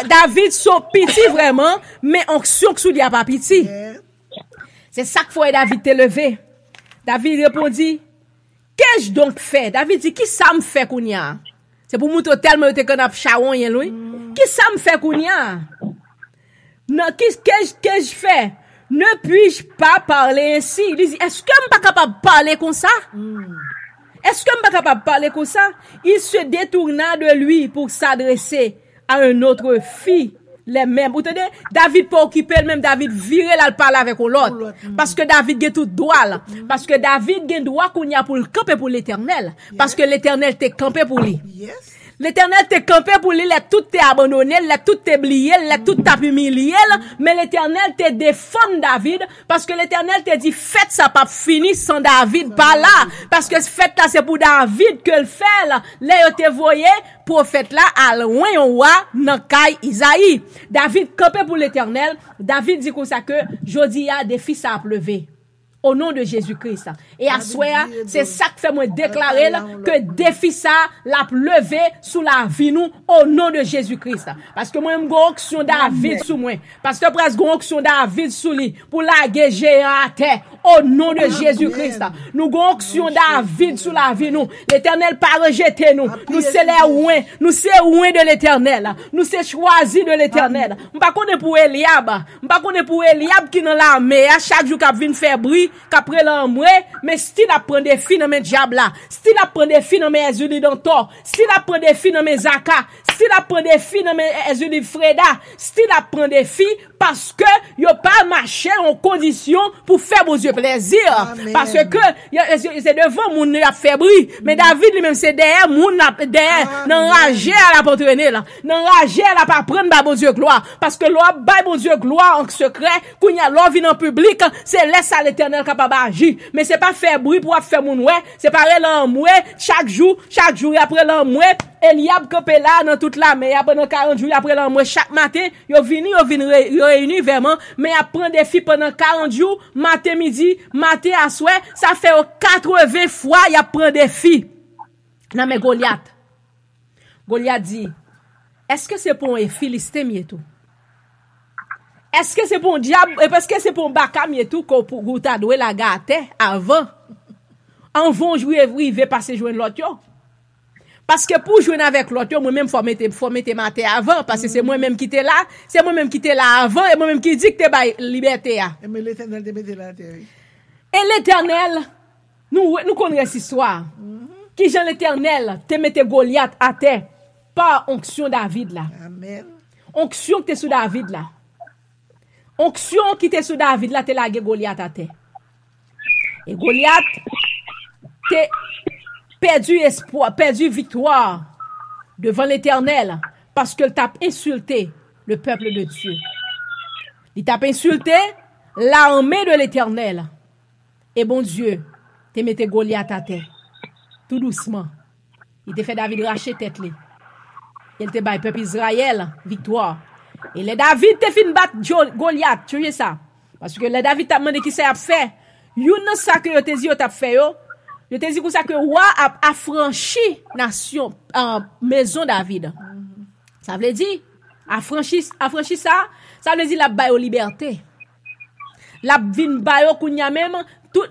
David son petit vraiment mais onction que sous lui a pas petit. C'est ça qu'il faut David te lever. David répondit qu'ai-je donc fait? David dit qui ça me fait kounya? C'est pour montrer tellement te connait charon yen lui. Qui ça me fait kounya? Non, qu'est-ce fais? Ne puis-je pas parler ainsi? Il dit, est-ce que je pas capable de parler comme ça? Est-ce que je pas capable de parler comme ça? Il se détourna de lui pour s'adresser à un autre fille. Les mêmes. Vous entendez? David pas occupé même David viré là le parler avec l'autre. Parce que David a tout droit là. Parce que David a droit qu'on y a pour le camper pour l'Éternel. Parce que l'Éternel t'est campé pour lui. L'Éternel t'est campé pour lui, tout t'est abandonné, tout t'est oublié, tout t'a humilié, mais l'Éternel t'est défend David, parce que l'Éternel t'est dit, faites ça pas fini sans David, pas là, parce que ce fait là, c'est pour David que le fait là, là, te voyé, prophète là, à loin, on voit, nan kay Isaïe. David campé pour l'Éternel, David dit comme ça que, jodi a des fils à pleuver. Au nom de Jésus-Christ. Et à soir, c'est ça que fait moi déclarer que défi ça l'a levé sous la vie nous au nom de Jésus-Christ. Parce que moi m'gon onction David sous moi. Parce que presque gon onction David sous lui pour la géant à terre au nom de Jésus-Christ. Nous gon onction David sous la vie nous. L'Éternel pas rejeter nous. Nous c'est les ouin, nous c'est ouin de l'Éternel. Nous c'est choisi de l'Éternel. M'pas connait pour Eliab, m'pas connait pour Eliab qui dans l'armée à chaque jour qu'a vinn faire bruit qu'après l'amoué, mais si la prend des filles dans mes diables là, si la prend des filles dans mes Ezuli d'Antor, si la prend des filles dans mes Zaka, si la prend des filles dans mes Ezuli Freda, si la prend des filles parce que yo pas marché en condition pour faire vos yeux plaisir. Amen. Parce que c'est devant moun a fait bruit, mais David lui-même c'est derrière moun derrière n'enragé à la entraîner là, n'enragé à la pas prendre ba bon Dieu gloire parce que l'on ba bon Dieu gloire en secret, quand y a l'on vient en public, c'est laisse à l'Éternel capable agir, mais c'est pas faire bruit pour faire moun ouais, c'est pas l'amoué chaque jour après l'amoué Eliab campé là dans toute la mer pendant 40 jours après l'amoué chaque matin, yo vini réunis vraiment, mais à prendre des filles pendant 40 jours, matin midi, matin à soir, ça fait 80 fois y a prend des filles. Non mais Goliath dit, est-ce que c'est pour un Philistin tout? Est-ce que c'est pour un diable, parce que c'est pour un bakam tout pour t'a doué la gâte avant? En vont jouer arriver passer joindre l'autre yo. Parce que pour jouer avec l'autre, moi-même, faut mettre maté avant, parce que c'est moi-même qui était là, avant, et moi-même qui dit que t'es ba liberté. Mais l'Éternel te mette là, terre. Et l'Éternel, nous connaissons cette histoire. Qui Jean l'Éternel te mette Goliath à terre, par onction David là. Amen. Onction qui t'es sous David là. Onction qui t'es sous David là, t'es lagé Goliath à terre. Et Goliath, t'es perdu espoir, perdu victoire devant l'Éternel parce qu'il t'a insulté le peuple de Dieu. Il t'a insulté l'armée de l'Éternel. Et bon Dieu, te mette Goliath à terre. Tout doucement. Il te fait David racher tête li. Il te baille peuple Israël victoire. Et les David te fin battre Goliath, tu vois ça? Parce que les David t'a demandé qui ça a fait. Yon ça que yo te dit yo t'a fait yo. Je te dis comme ça que roi a affranchi nation maison David. Ça veut dire affranchi ça veut dire la baille aux liberté. La vin baille kounya même tout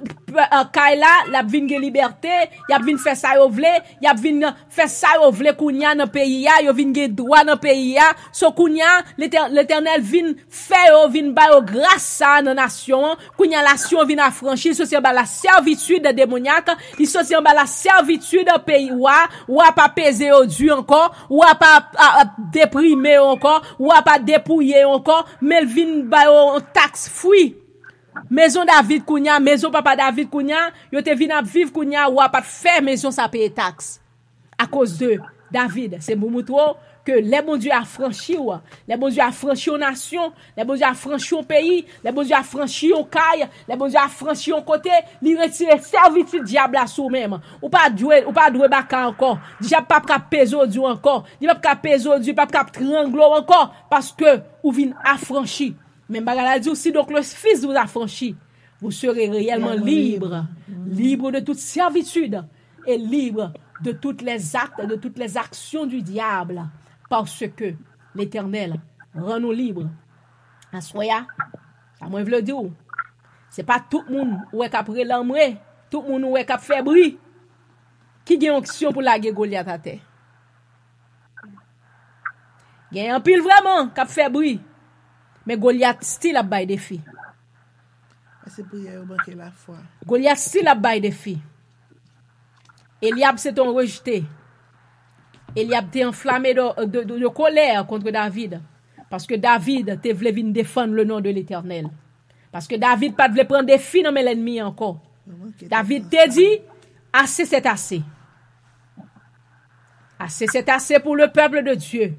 Kaila la vin ge liberté, y a vin faire ça yo vle, y a vin faire ça yo vle kounya dans pays ya, yo vin ge droit dans pays ya. So kounya l'Éternel vin faire yo vin ba yo grâce ça dans nation, kounya la nation vin affranchir so c'est ba la servitude démoniaque, il so c'est ba la servitude pays ou pas peser au Dieu encore, ou pas déprimer encore, ou pas dépouiller encore, mais vin ba yo taxe free. maison David kounya, maison papa David kounya, yo te vin ap viv kounya ou pas faire maison ça paye taxe. À cause de David, c'est pour montrer que les bon Dieu a franchi ou, les bon Dieu a franchi aux nations, les bon Dieu a franchi au pays, les bon Dieu a franchi au caille, les bon Dieu a franchi au côté, li retire servitude diable à sou même. Ou pas doué baka encore. Diable pas cap peso Dieu encore. Diable pas cap peso Dieu, pas cap trianglo encore parce que ou vinn affranchi. Même bagala dit aussi donc le fils vous a franchi, vous serez réellement libre, libre de toute servitude et libre de toutes les actes, de toutes les actions du diable. Parce que l'Éternel rend nous libres. Assoya, ça moi veut dire, c'est pas tout le monde ou est capable l'emmener, tout le monde ou est capable faire bruit, qui gagne action pour la Goliath à terre. Gagne un pile vraiment qui fait bruit, mais Goliath style a bail défi. C'est pour y manquer la foi. Goliath style a bail défi. Eliab s'est rejeté. Eliab était enflammé de colère contre David. Parce que David te voulait venir défendre le nom de l'Éternel. Parce que David pas voulait prendre des filles dans l'ennemi encore. David te dit, assez c'est assez. Assez c'est assez pour le peuple de Dieu.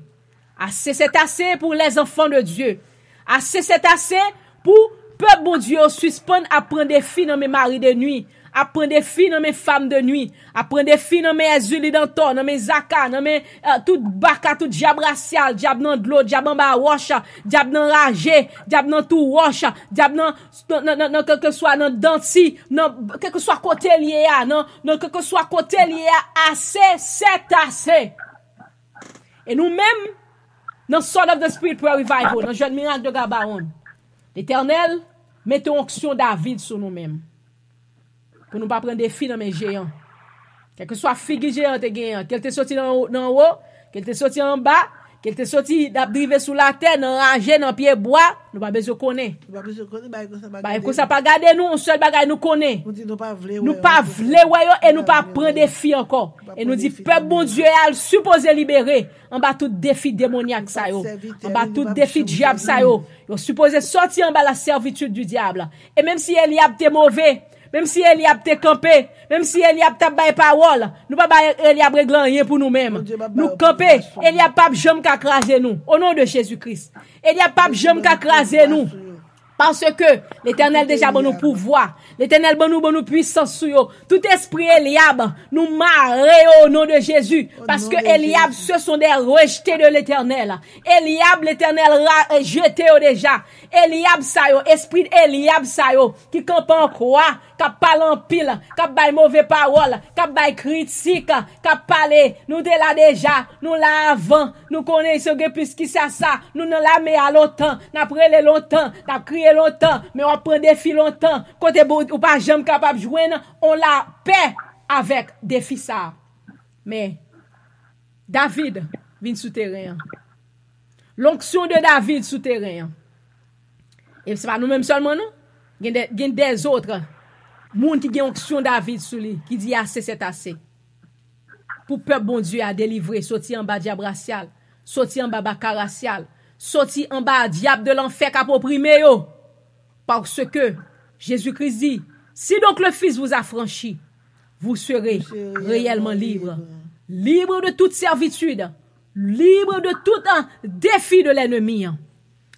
Assez c'est assez pour les enfants de Dieu. Assez c'est assez pour peuple bon Dieu suspendre à prendre des filles dans mes maris de nuit. À prendre des filles dans mes femmes de nuit, à prendre des filles dans mes Azuli d'Anton, dans mes Zaka, dans mes tout baka, tout diable racial, diable dans de l'eau, diable en bas roche, diable dans ragé, diable dans tout roche, diable dans quel que soit dans danti, dans quel que soit côté lié à, dans quel que soit côté lié à, assez, c'est assez. Et nous-mêmes, dans Sword of the Spirit Prayer Revival, dans Jeune Miracle de Gabaon, l'Éternel, mettons onction David sur nous-mêmes. Pour nous pas prendre des filles dans mes géants. Quel que soit figue géant te gagnant, qu'elle te sorti dans haut, qu'elle te sorti en bas, qu'elle te sorti d'arriver sous la terre, dans rangé, dans pied bois, nous pas besoin connaître. Nous pas besoin connaître, bah ça pas garder nous, on seul bagage nous connaît. Nous pas vle nous pas vle et nous pas prendre des filles encore. Et nous dit peuple bon Dieu a supposé libérer en bas tout défi démoniaque ça yo. En bas tout défi diable ça yo. Yo supposé sortir en bas la servitude du diable. Et même si Eliab était mauvais, même si Eliab te campé, même si Eliab t'a bail parole, nous pas bail Eliab réglant rien pour nous-mêmes. Nous camper, Eliab pas jamais qu'à craser nous au nom de Jésus-Christ. Eliab pas jamais qu'à craser nous. Parce que l'Éternel déjà bon nous pouvoir, l'Éternel bon nous puissance sur yo. Tout esprit Eliab nous marre au nom de Jésus parce que Eliab ce sont des rejetés de l'Éternel. Eliab l'Éternel jeté déjà. Eliab sa yo, esprit Eliab sa yo qui campe en croix, qui parle en pile, qui bail mauvais parole, qui bail critique, qui parler, nous de là déjà, nous là avant, nous connaissons plus qui ça, nous dans la mais à longtemps, n'a prélé longtemps, n'a crié longtemps, mais on prend des filles longtemps, côté ou pas jamais capable de joindre, on la paix avec des filles ça. Mais David vient souterrain. L'onction de David souterrain. Et c'est pas nous-mêmes seulement, non? Il y a des autres monde qui ont onction David sur lui, qui dit assez, c'est assez. Pour peuple bon Dieu à délivrer, sortir en bas diable racial, sortir en bas baka racial, sortir en bas diable de l'enfer qui a opprimé yo. Parce que Jésus-Christ dit, si donc le Fils vous a franchi, vous serez réellement libre. Libre de toute servitude, libre de tout un défi de l'ennemi.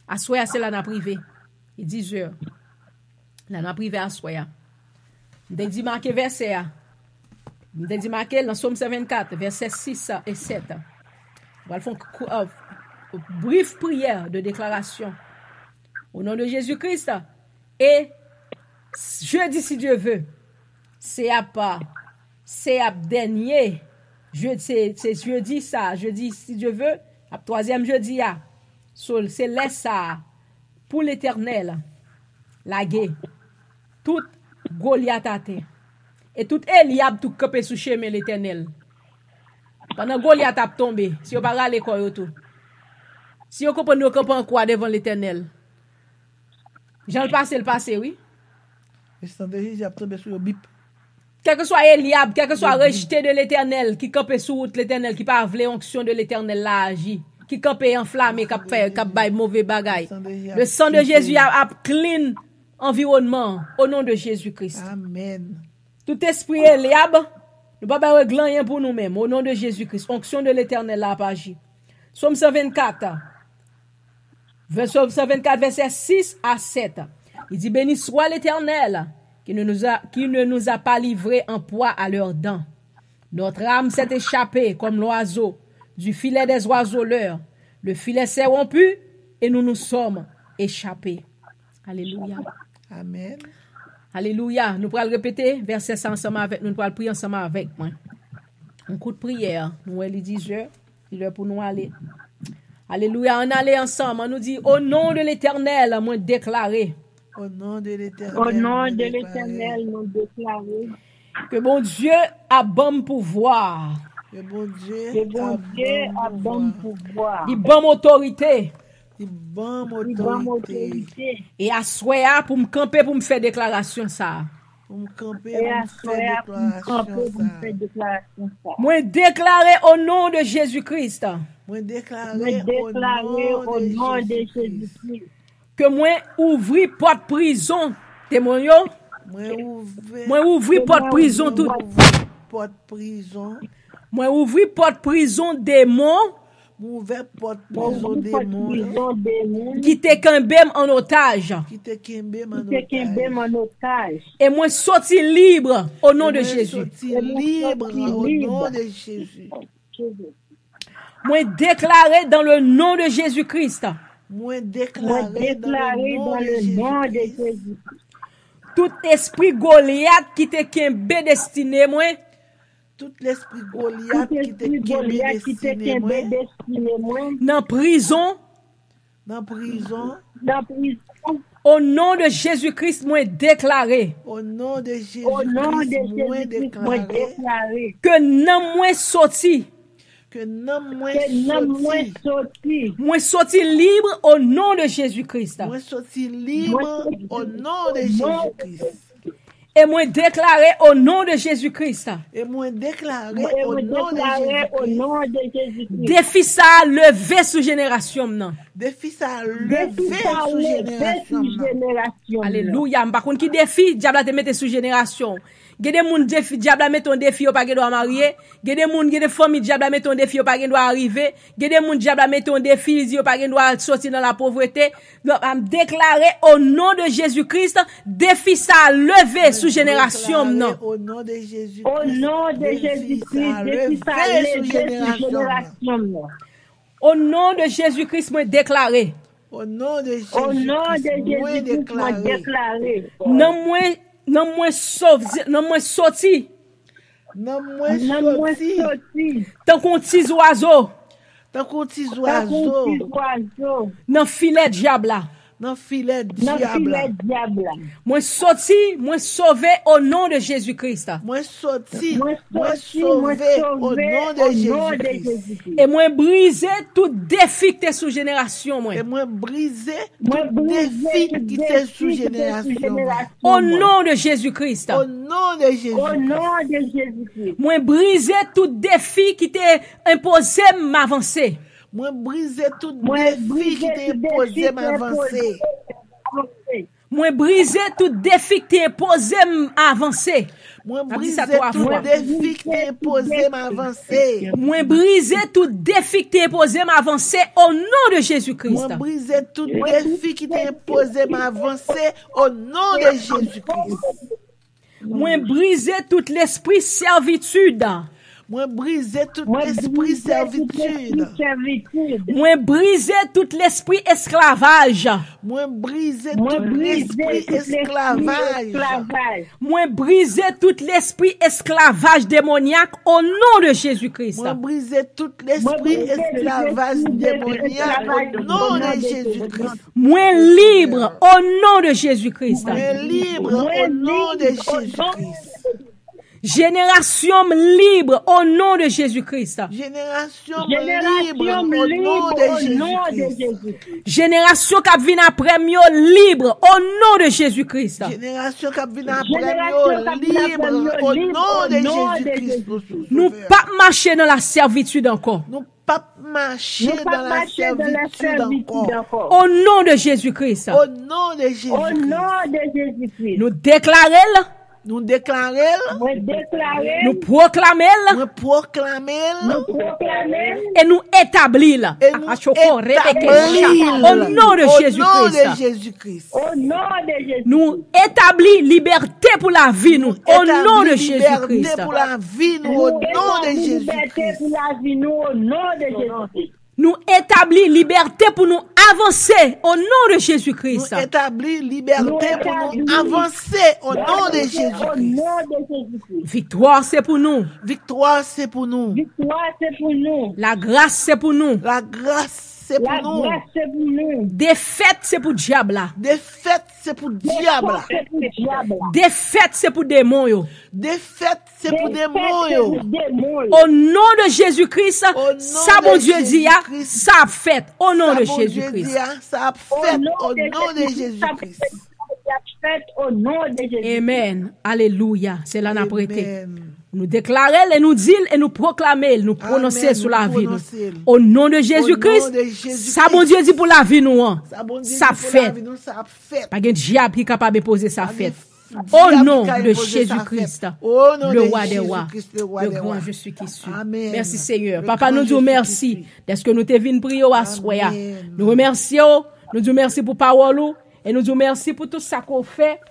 À soya, c'est là dans privé. Il 10 heures. Là dans privé à soya. M'te dit marqué verset. M'te dit marqué dans Somme 24, verset 6 et 7. On va faire une brève prière de déclaration. Au nom de Jésus-Christ. Et jeudi, si Dieu veut, c'est à pas, c'est à dernier. C'est jeudi ça. Jeudi, si Dieu veut, à troisième jeudi, c'est laisse ça. Pour l'Éternel, la guerre, tout Goliath à terre, et tout Eliab tout campé sous chemin l'Éternel. Pendant Goliath a tombé, si on pas râler quoi tout. Si on comprend nous camper en quoi devant l'Éternel. Jean le passé, oui. Quel que soit Eliab, quel que soit rejeté de l'Éternel, qui campé sous route l'Éternel, qui pas vle onction de l'Éternel là agit. Qui campé enflammé, qui bail mauvais bagay. Le sang de Jésus a clean environnement, au nom de Jésus-Christ. Amen. Tout esprit éliable, nous ne pouvons pas régler rien pour nous-mêmes, au nom de Jésus-Christ. Onction de l'Éternel là, pas agir. Psaume 124, verset 6 à 7. Il dit, béni soit l'Éternel, qui ne nous a pas livrés en proie à leurs dents. Notre âme s'est échappée comme l'oiseau du filet des oiseleurs. Le filet s'est rompu et nous nous sommes échappés. Alléluia. Amen. Alléluia. Nous pourrons le répéter, verset 100 ensemble avec nous. Nous pourrons prier ensemble avec moi. Un coup de prière. Nous, il est 10 heures. Il est l'heure pour nous aller. Alléluia. On allait ensemble. On nous dit, au nom de l'Éternel, moi déclaré. Au nom de l'Éternel. Au nom de l'Éternel, nous déclarons Que bon Dieu a bon pouvoir. Que bon Dieu que bon Dieu a bon pouvoir. Il bon autorité. Il bon Il bon autorité. autorité. Et à souhait pour me camper pour me faire déclaration ça. Pour me camper, Et à pour me faire faire pour déclaration. faire déclaration ça. Moi déclaré au nom de Jésus-Christ Moi Me déclarer déclarer au nom de Jésus-Christ. Jésus-Christ. que moi ouvri porte prison témoignons. Moi ouvri porte prison tout. Porte prison. Moi ouvri porte prison démon Ouvert porte prison démon. Prison démon. qui te kembem en otage. Qui te kembe Qui te kembe en otage. Et moi sorti libre au nom de Jésus. Sorti libre au nom de Jésus. Moi déclaré dans le nom de Jésus-Christ. Moi Moi déclaré dans déclaré le dans nom de le nom de Jésus. Jésus. Tout esprit Goliath qui te kembe destiné moi. Tout l'esprit Goliath Tout qui te esprit kembe Goliath qui te destiné moi kembe destiné moi. Dans prison dans prison. Dans prison. au nom de Jésus-Christ moi déclaré Au nom de Jésus-Christ, Au nom de moi Jésus-Christ, moi déclaré déclaré. que non moi sorti. que non moi Que non moi sorti. sorti. Moi sorti libre au nom de Jésus-Christ. Moi sorti libre au nom de Jésus-Christ. Et moi déclaré au nom de Jésus-Christ. Et moi déclaré Et au moi nom de déclaré au Jésus-Christ. nom de Jésus-Christ. Défi ça levé sous génération non. Défi ça Défi levé ça sous levé génération. sous génération. Alléluia. M'pa konn ki défi diable a te mette sous génération. Gede moun défi diable a mette ton défi yo pa gen doit marier. Gede moun gede famille diable a mette ton défi yo pa gen doit arriver. Gede moun diable a mette ton défi yo pa gen doit sortir dans la pauvreté. Donc am déclaré au nom de Jésus-Christ défi ça levé sous génération non. Au nom de Jésus-Christ. Au nom de Jésus-Christ, défi ça levé sous génération. Au nom de Jésus-Christ moi déclaré. Au nom de Jésus-Christ. Au nom de moi Jésus-Christ, moi déclaré. déclaré. Non moi sorti. Non moi Non moi sorti. sorti. Tant qu'on petit oiseau Tant qu'on petit Tant qu'on oiseau. petit oiseau. dans filet diable là. Dans filet Dans diable. filet diable. Moi sorti, moi sauvé au nom de Jésus-Christ. Moi sorti. Moi Moi sorti, moi sauvé au sauvé nom au de nom de Jésus-Christ. Jésus-Christ. Et moi brisé tout défi que t'es sous génération moi. Et moi brisé Moi tout défi tout qui défi t'est sous qui t'est génération. Au nom de Jésus-Christ. Au nom de Jésus. Au nom de Jésus-Christ. Moi brisé tout défi qui t'est imposé m'avancer. Moi brisé tout Moi défi brisé qui t'est tout imposé défi m'avancer. Moi brisé tout défi qui t'est imposé m'avancer. Moi dit brisé ça trois tout fois. défi qui t'est imposé m'avancer. Moi brisé tout défi qui t'est imposé m'avancer au nom de Jésus-Christ. Moi brisé tout défi qui t'est imposé m'avancer au nom de Jésus-Christ. Moi brisé tout l'esprit servitude. Moi brisé tout Moi esprit brisé servitude. toute servitude. Moi brisé tout l'esprit esclavage. Moi brisé Moi tout brisé l'esprit tout l'esprit esclavage. Moi brisé tout l'esprit esclavage démoniaque au nom de Jésus-Christ. Moi brisé tout l'esprit esclavage démoniaque au nom de Jésus-Christ. Moi libre au nom de Jésus-Christ. Moi libre au nom de Jésus-Christ. Génération libre au nom de Jésus-Christ. Génération libre au nom de Jésus-Christ. Génération qui vient après moi libre au nom de Jésus-Christ. Génération qui vient après moi libre au nom de Jésus-Christ. Nous pas marcher dans la servitude encore. Nous pas marcher dans la servitude encore. Au nom de Jésus-Christ. Au nom de Jésus-Christ. Nous déclarons. Nous déclarer, nous proclamer, et nous établir au nom de Jésus-Christ. Nous établir liberté pour la vie, nous, au nom de Jésus-Christ. Nous établir liberté pour nous avancer au nom de Jésus-Christ. Nous établir liberté pour nous avancer au nom de Jésus-Christ. Victoire c'est pour nous. Victoire c'est pour nous. La grâce c'est pour nous. La grâce c'est pour nous. Défaite c'est pour diable. Défaite c'est pour diable. Défaite c'est pour démon yo. Défaite c'est pour démon yo. Au nom de Jésus-Christ, ça mon Dieu dit ça a fait au nom de Jésus-Christ. Ça a fait au nom de Jésus-Christ. Amen. Alléluia. C'est là n'a prêté. Nous déclarer et nous dire et nous proclamer, nous prononcer sur la vie. Au nom de Jésus-Christ, ça bon Dieu dit pour la vie nous. Ça fait. Pas de diable qui est capable de poser sa fête. Au nom de Jésus-Christ, le roi des rois, le grand je suis qui suis. Merci Seigneur. Papa, nous disons merci d'être que nous te vins prier à soya. Nous remercions, nous disons merci pour parole et nous disons merci pour tout ça qu'on fait.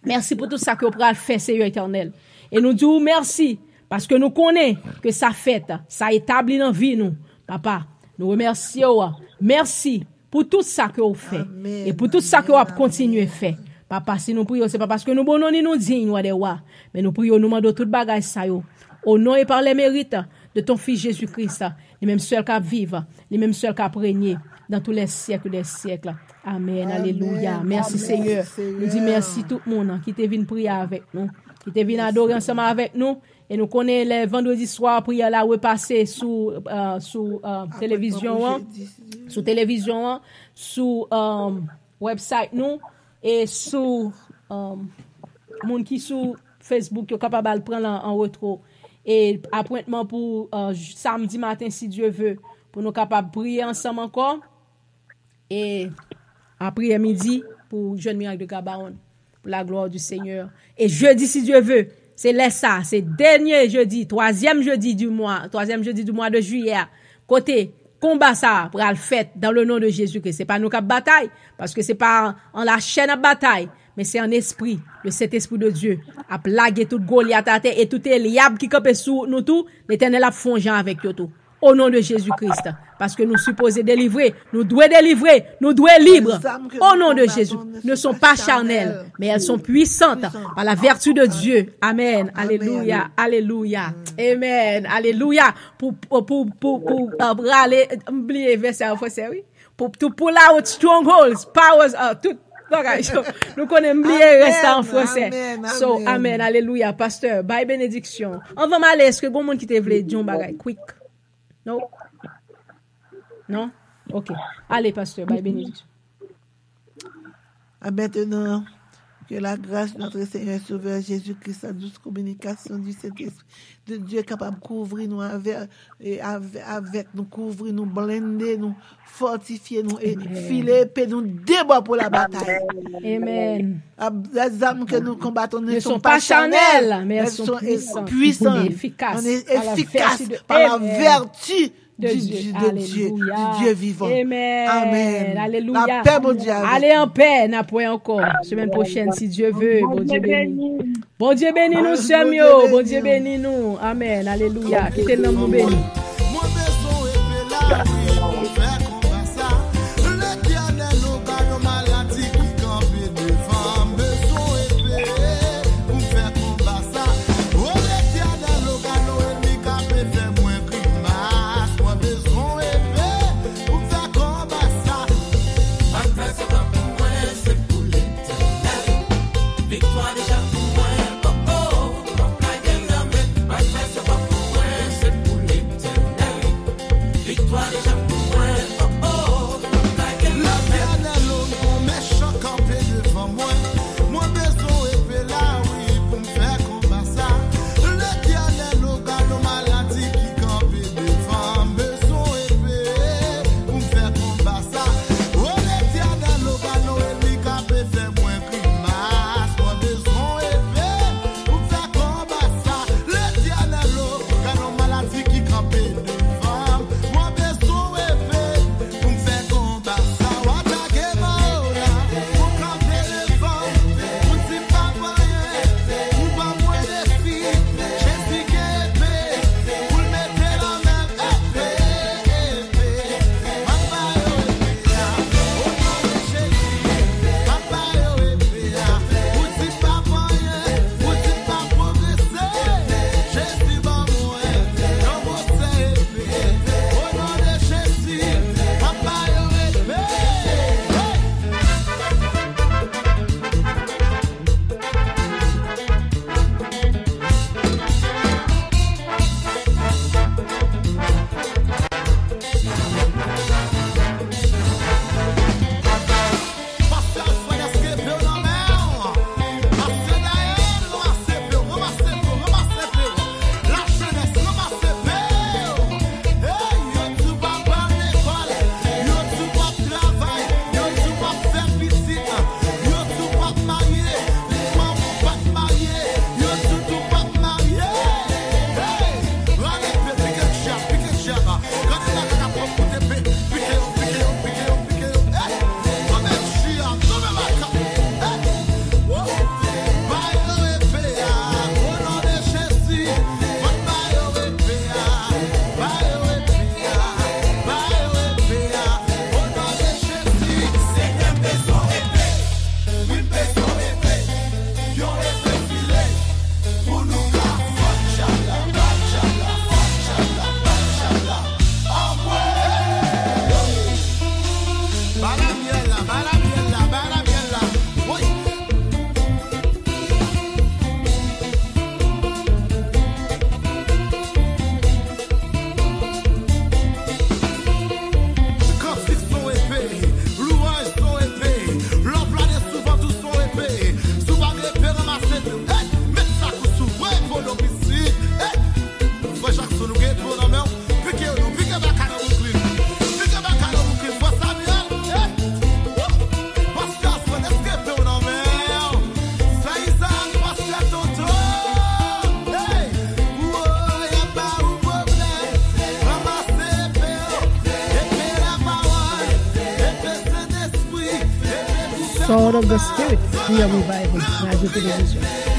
Merci pour tout ça qu'on pourra faire, Seigneur éternel. Et nous disons merci parce que nous connaissons que ça fait, ça établit dans la vie nous. Papa, nous remercions. Merci pour tout ça que vous fait et pour tout ça que vous continuez à faire. Papa, si nous prions, c'est pas parce que nous bonhons ni nous dignes, nous des rois, mais nous prions, nous demandons toute bagaille ça yo. Au nom et par les mérites de ton Fils Jésus-Christ, les mêmes seuls qui vivent, les mêmes seuls qui règnent dans tous les siècles des siècles. Amen. Alléluia. Merci Seigneur. Nous disons merci tout le monde qui te venu prier avec nous, qui te venu adorer ensemble avec nous. Et nous connaissons les vendredis soirs, prière là, repasser sous télévision, sous website nous, et sous monde qui sous Facebook est capable de prendre en retour. Et appointement pour samedi matin, si Dieu veut, pour nous capables de prier ensemble encore. Et après-midi, pour Jeune Miracle de Gabaon, pour la gloire du Seigneur. Et jeudi, si Dieu veut, c'est ça, c'est dernier jeudi, troisième jeudi du mois de juillet. Côté combat ça pour le fait dans le nom de Jésus-Christ. C'est pas nous qui bataille, parce que c'est pas en la chaîne à bataille, mais c'est en esprit, le Saint-Esprit de Dieu a plagué toute Goliath à terre et tout Eliab qui campait sous nous tout, l'Éternel a fongé avec eux tout. Au nom de Jésus-Christ, parce que nous supposons délivrer, nous devons libres. Au nom de Jésus, ne sont pas charnelles, mais elles sont puissantes par la vertu de Dieu. Amen. Alléluia. Alléluia. Amen. Alléluia. Pour aller, oublier verset en français, oui. Pour pull out strongholds, powers, tout. Nous connaissons oublier rester en français. So, amen. Alléluia. Pasteur, bye bénédiction. On va m'aller, est-ce que bon monde qui te voulait dire un bagay quick? Non? Non? Ok. Allez, pasteur, bye bénédiction. À maintenant, que la grâce de notre Seigneur Sauveur Jésus-Christ, la douce communication du Saint-Esprit de Dieu est capable de couvrir nous avec nous, couvrir nous, blender nous, fortifier nous et filer épée nous débat pour la bataille. Amen. Les armes que nous combattons ne sont pas charnelles, mais elles sont puissantes, efficaces par la vertu de Dieu vivant. Amen. Amen. Alléluia. La paix, mon Dieu. Allez en paix, n'a point encore. Semaine prochaine, si Dieu veut. Bon Dieu béni. Bon Dieu béni nous, Seigneur. Bon Dieu béni nous. Amen. Alléluia. Quittez le nom nous béni. Sword of the Spirit, Real Revival, Radio Télévision.